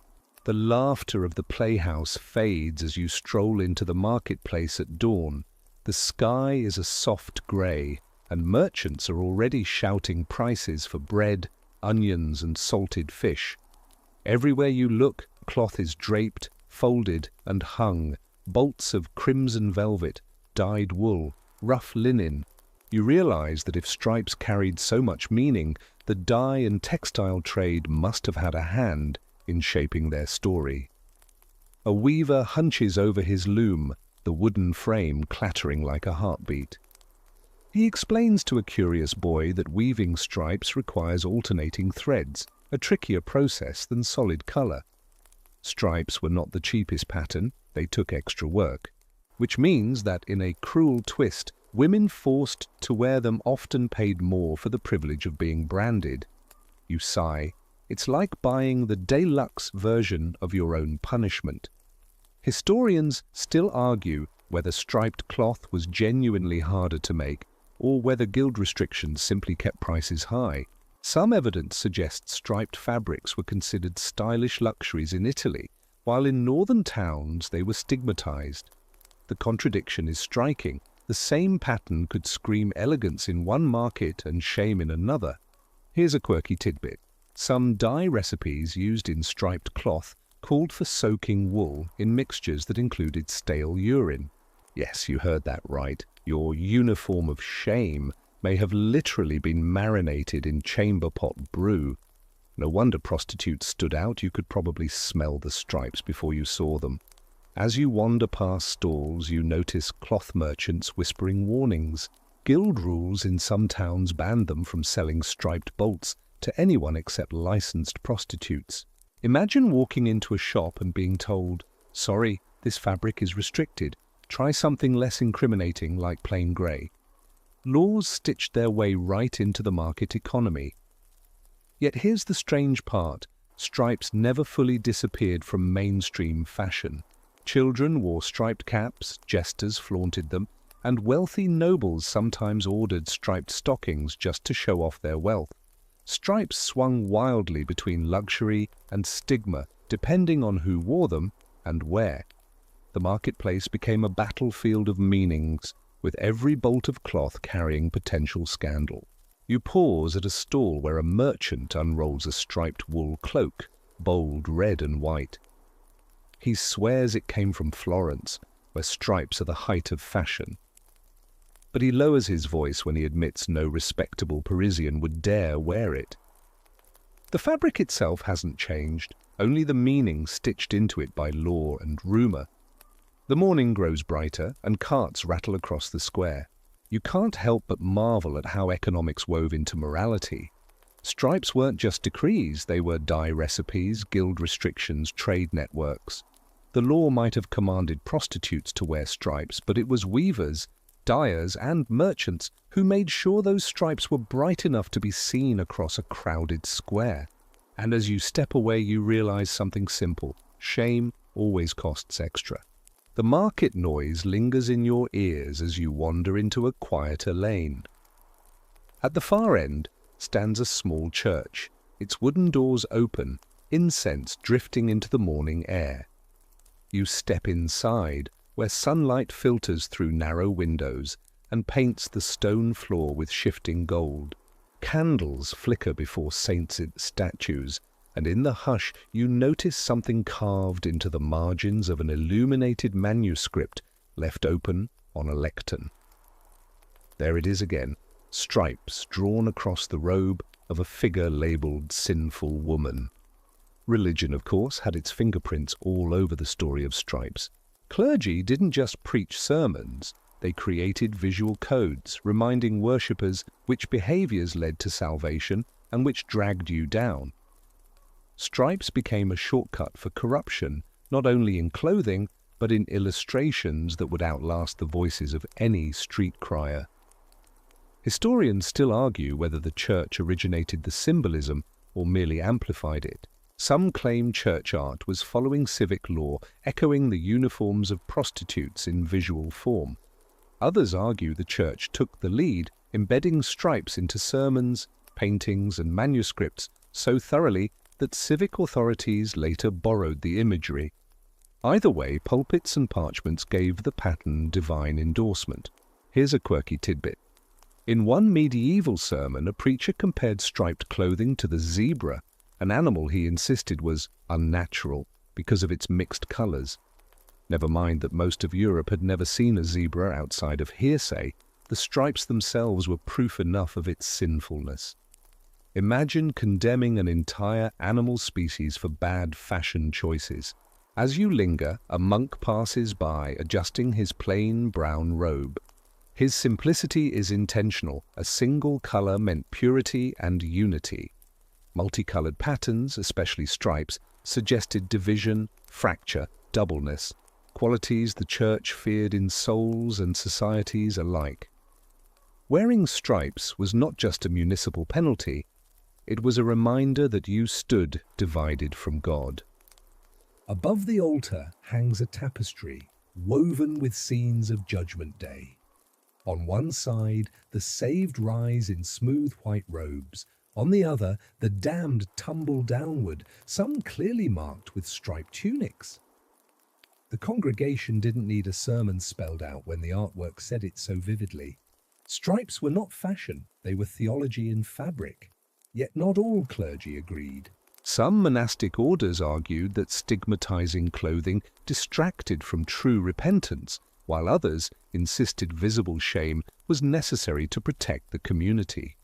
The laughter of the playhouse fades as you stroll into the marketplace at dawn. The sky is a soft grey, and merchants are already shouting prices for bread, onions, and salted fish. Everywhere you look, cloth is draped, folded, and hung. Bolts of crimson velvet, dyed wool, rough linen. You realize that if stripes carried so much meaning, the dye and textile trade must have had a hand in shaping their story. A weaver hunches over his loom, the wooden frame clattering like a heartbeat. He explains to a curious boy that weaving stripes requires alternating threads, a trickier process than solid color. Stripes were not the cheapest pattern, they took extra work, which means that in a cruel twist, women forced to wear them often paid more for the privilege of being branded. You sigh. It's like buying the deluxe version of your own punishment. Historians still argue whether striped cloth was genuinely harder to make or whether guild restrictions simply kept prices high. Some evidence suggests striped fabrics were considered stylish luxuries in Italy, while in northern towns they were stigmatized. The contradiction is striking. The same pattern could scream elegance in one market and shame in another. Here's a quirky tidbit. Some dye recipes used in striped cloth called for soaking wool in mixtures that included stale urine. Yes, you heard that right. Your uniform of shame may have literally been marinated in chamber pot brew. No wonder prostitutes stood out. You could probably smell the stripes before you saw them. As you wander past stalls, you notice cloth merchants whispering warnings. Guild rules in some towns banned them from selling striped bolts to anyone except licensed prostitutes. Imagine walking into a shop and being told, "Sorry, this fabric is restricted. Try something less incriminating like plain grey." Laws stitched their way right into the market economy. Yet here's the strange part. Stripes never fully disappeared from mainstream fashion. Children wore striped caps, jesters flaunted them, and wealthy nobles sometimes ordered striped stockings just to show off their wealth. Stripes swung wildly between luxury and stigma, depending on who wore them and where. The marketplace became a battlefield of meanings, with every bolt of cloth carrying potential scandal. You pause at a stall where a merchant unrolls a striped wool cloak, bold red and white. He swears it came from Florence, where stripes are the height of fashion. But he lowers his voice when he admits no respectable Parisian would dare wear it. The fabric itself hasn't changed, only the meaning stitched into it by law and rumour. The morning grows brighter, and carts rattle across the square. You can't help but marvel at how economics wove into morality. Stripes weren't just decrees, they were dye recipes, guild restrictions, trade networks. The law might have commanded prostitutes to wear stripes, but it was weavers, dyers, and merchants who made sure those stripes were bright enough to be seen across a crowded square. And as you step away, you realize something simple. Shame always costs extra. The market noise lingers in your ears as you wander into a quieter lane. At the far end stands a small church, its wooden doors open, incense drifting into the morning air. You step inside, where sunlight filters through narrow windows and paints the stone floor with shifting gold. Candles flicker before saints' statues, and in the hush you notice something carved into the margins of an illuminated manuscript left open on a lectern. There it is again, stripes drawn across the robe of a figure labelled Sinful Woman. Religion, of course, had its fingerprints all over the story of stripes. Clergy didn't just preach sermons, they created visual codes, reminding worshippers which behaviours led to salvation and which dragged you down. Stripes became a shortcut for corruption, not only in clothing, but in illustrations that would outlast the voices of any street crier. Historians still argue whether the church originated the symbolism or merely amplified it. Some claim church art was following civic law, echoing the uniforms of prostitutes in visual form. Others argue the church took the lead, embedding stripes into sermons, paintings, and manuscripts so thoroughly that civic authorities later borrowed the imagery. Either way, pulpits and parchments gave the pattern divine endorsement. Here's a quirky tidbit. In one medieval sermon, a preacher compared striped clothing to the zebra, an animal he insisted was unnatural because of its mixed colours. Never mind that most of Europe had never seen a zebra outside of hearsay, the stripes themselves were proof enough of its sinfulness. Imagine condemning an entire animal species for bad fashion choices. As you linger, a monk passes by, adjusting his plain brown robe. His simplicity is intentional. A single colour meant purity and unity. Multicoloured patterns, especially stripes, suggested division, fracture, doubleness, qualities the church feared in souls and societies alike. Wearing stripes was not just a municipal penalty, It was a reminder that you stood divided from God. Above the altar hangs a tapestry woven with scenes of Judgment Day. On one side, the saved rise in smooth white robes. On the other, the damned tumble downward, some clearly marked with striped tunics. The congregation didn't need a sermon spelled out when the artwork said it so vividly. Stripes were not fashion, they were theology in fabric. Yet not all clergy agreed. Some monastic orders argued that stigmatizing clothing distracted from true repentance, while others insisted visible shame was necessary to protect the community.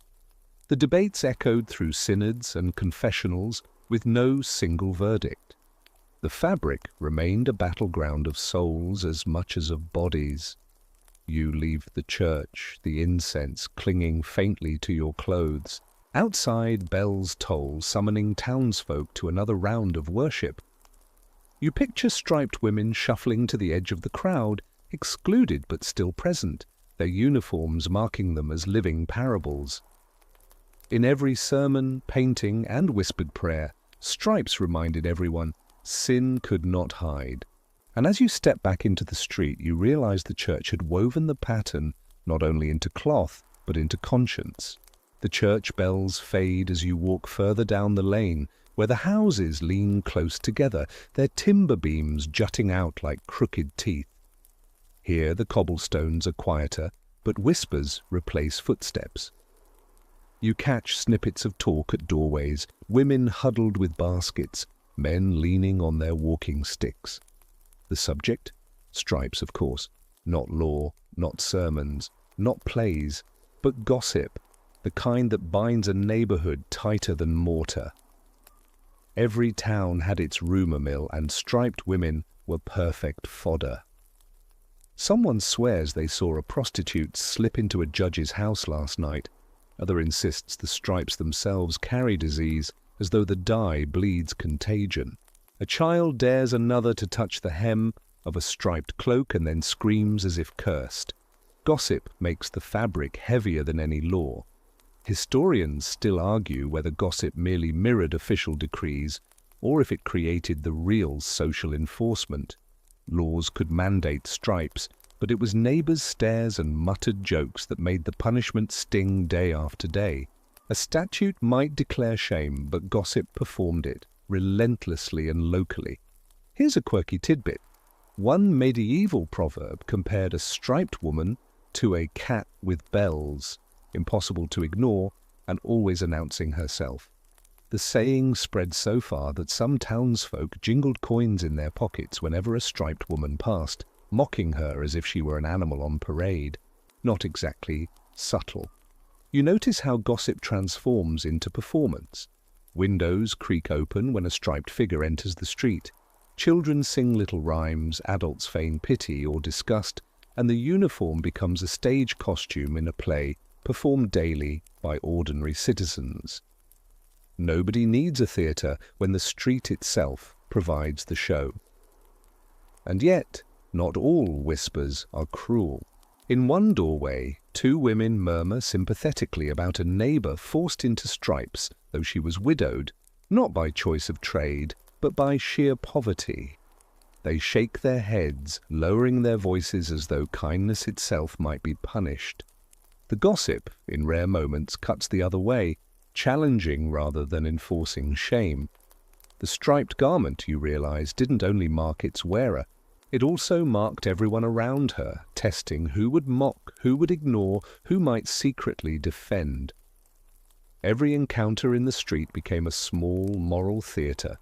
The debates echoed through synods and confessionals with no single verdict. The fabric remained a battleground of souls as much as of bodies. You leave the church, the incense clinging faintly to your clothes. Outside, bells toll, summoning townsfolk to another round of worship. You picture striped women shuffling to the edge of the crowd, excluded but still present, their uniforms marking them as living parables. In every sermon, painting, and whispered prayer, stripes reminded everyone sin could not hide. And as you step back into the street, you realize the church had woven the pattern not only into cloth, but into conscience. The church bells fade as you walk further down the lane, where the houses lean close together, their timber beams jutting out like crooked teeth. Here the cobblestones are quieter, but whispers replace footsteps. You catch snippets of talk at doorways, women huddled with baskets, men leaning on their walking sticks. The subject? Stripes, of course. Not law, not sermons, not plays, but gossip, the kind that binds a neighborhood tighter than mortar. Every town had its rumor mill, and striped women were perfect fodder. Someone swears they saw a prostitute slip into a judge's house last night. Other insists the stripes themselves carry disease, as though the dye bleeds contagion. A child dares another to touch the hem of a striped cloak and then screams as if cursed. Gossip makes the fabric heavier than any law. Historians still argue whether gossip merely mirrored official decrees or if it created the real social enforcement. Laws could mandate stripes, but it was neighbors' stares and muttered jokes that made the punishment sting day after day. A statute might declare shame, but gossip performed it, relentlessly and locally. Here's a quirky tidbit. One medieval proverb compared a striped woman to a cat with bells, impossible to ignore, and always announcing herself. The saying spread so far that some townsfolk jingled coins in their pockets whenever a striped woman passed, mocking her as if she were an animal on parade. Not exactly subtle. You notice how gossip transforms into performance. Windows creak open when a striped figure enters the street. Children sing little rhymes, adults feign pity or disgust, and the uniform becomes a stage costume in a play performed daily by ordinary citizens. Nobody needs a theatre when the street itself provides the show. And yet, not all whispers are cruel. In one doorway, two women murmur sympathetically about a neighbour forced into stripes, though she was widowed, not by choice of trade, but by sheer poverty. They shake their heads, lowering their voices as though kindness itself might be punished. The gossip, in rare moments, cuts the other way, challenging rather than enforcing shame. The striped garment, you realize, didn't only mark its wearer, it also marked everyone around her, testing who would mock, who would ignore, who might secretly defend. Every encounter in the street became a small moral theatre,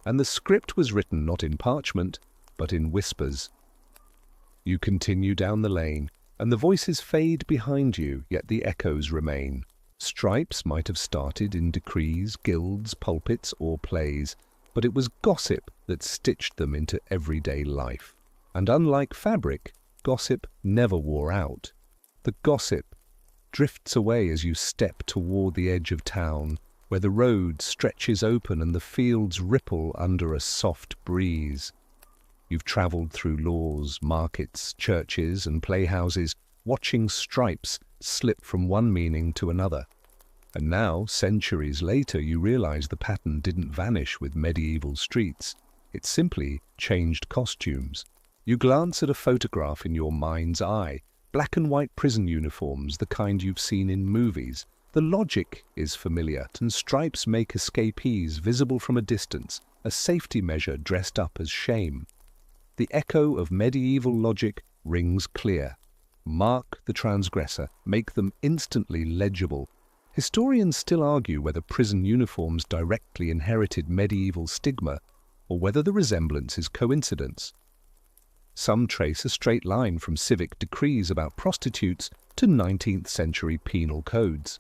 and the script was written not in parchment, but in whispers. You continue down the lane, and the voices fade behind you, yet the echoes remain. Stripes might have started in decrees, guilds, pulpits, or plays, but it was gossip that stitched them into everyday life. And unlike fabric, gossip never wore out. The gossip drifts away as you step toward the edge of town, where the road stretches open and the fields ripple under a soft breeze. You've travelled through laws, markets, churches, and playhouses, watching stripes slip from one meaning to another. And now, centuries later, you realize the pattern didn't vanish with medieval streets. It simply changed costumes. You glance at a photograph in your mind's eye, black and white prison uniforms, the kind you've seen in movies. The logic is familiar, and stripes make escapees visible from a distance, a safety measure dressed up as shame. The echo of medieval logic rings clear. Mark the transgressor, make them instantly legible. Historians still argue whether prison uniforms directly inherited medieval stigma or whether the resemblance is coincidence. Some trace a straight line from civic decrees about prostitutes to 19th century penal codes.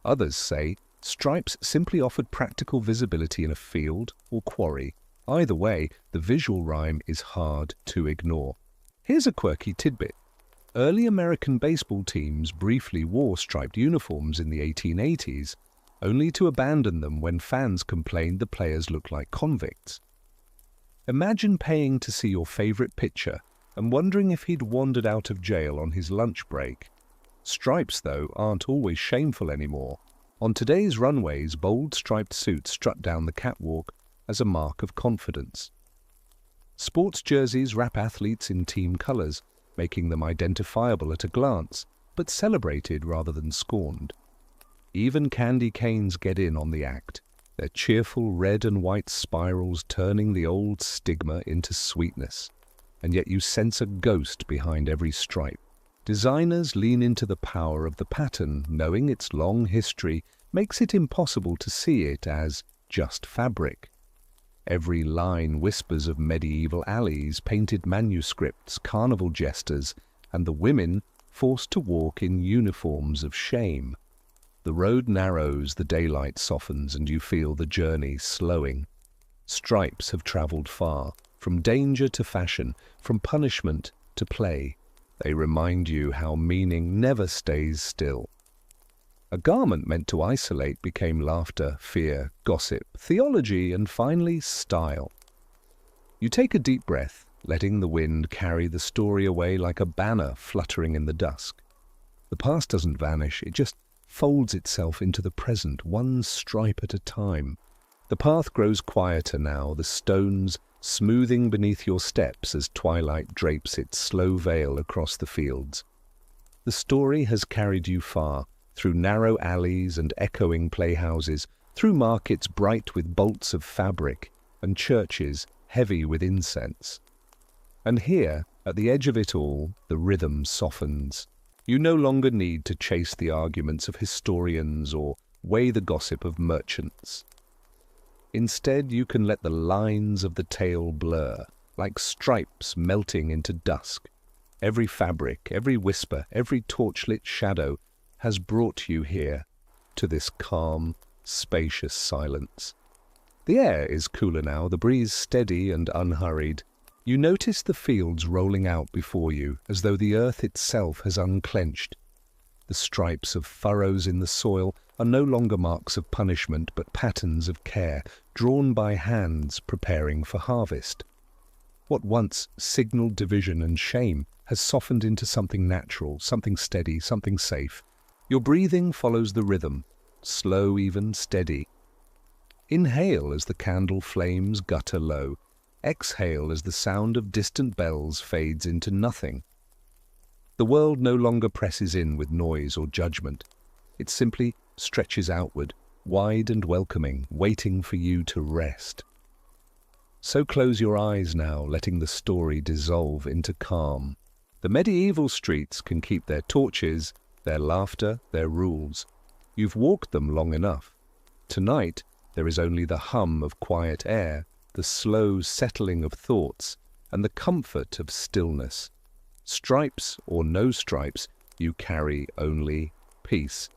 Others say stripes simply offered practical visibility in a field or quarry. Either way, the visual rhyme is hard to ignore. Here's a quirky tidbit. Early American baseball teams briefly wore striped uniforms in the 1880s, only to abandon them when fans complained the players looked like convicts. Imagine paying to see your favorite pitcher and wondering if he'd wandered out of jail on his lunch break. Stripes, though, aren't always shameful anymore. On today's runways, bold striped suits strut down the catwalk as a mark of confidence. Sports jerseys wrap athletes in team colors, making them identifiable at a glance, but celebrated rather than scorned. Even candy canes get in on the act, their cheerful red and white spirals turning the old stigma into sweetness. And yet you sense a ghost behind every stripe. Designers lean into the power of the pattern, knowing its long history makes it impossible to see it as just fabric. Every line whispers of medieval alleys, painted manuscripts, carnival jesters, and the women forced to walk in uniforms of shame. The road narrows, the daylight softens, and you feel the journey slowing. Stripes have traveled far, from danger to fashion, from punishment to play. They remind you how meaning never stays still. A garment meant to isolate became laughter, fear, gossip, theology, and finally style. You take a deep breath, letting the wind carry the story away like a banner fluttering in the dusk. The past doesn't vanish, it just folds itself into the present, one stripe at a time. The path grows quieter now, the stones smoothing beneath your steps as twilight drapes its slow veil across the fields. The story has carried you far, through narrow alleys and echoing playhouses, through markets bright with bolts of fabric, and churches heavy with incense. And here, at the edge of it all, the rhythm softens. You no longer need to chase the arguments of historians or weigh the gossip of merchants. Instead, you can let the lines of the tale blur, like stripes melting into dusk. Every fabric, every whisper, every torchlit shadow has brought you here, to this calm, spacious silence. The air is cooler now, the breeze steady and unhurried. You notice the fields rolling out before you, as though the earth itself has unclenched. The stripes of furrows in the soil are no longer marks of punishment, but patterns of care, drawn by hands preparing for harvest. What once signaled division and shame has softened into something natural, something steady, something safe. Your breathing follows the rhythm, slow, even, steady. Inhale as the candle flames gutter low. Exhale as the sound of distant bells fades into nothing. The world no longer presses in with noise or judgment. It simply stretches outward, wide and welcoming, waiting for you to rest. So close your eyes now, letting the story dissolve into calm. The medieval streets can keep their torches, their laughter, their rules. You've walked them long enough. Tonight, there is only the hum of quiet air, the slow settling of thoughts, and the comfort of stillness. Stripes or no stripes, you carry only peace.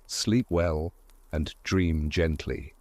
Sleep well and dream gently.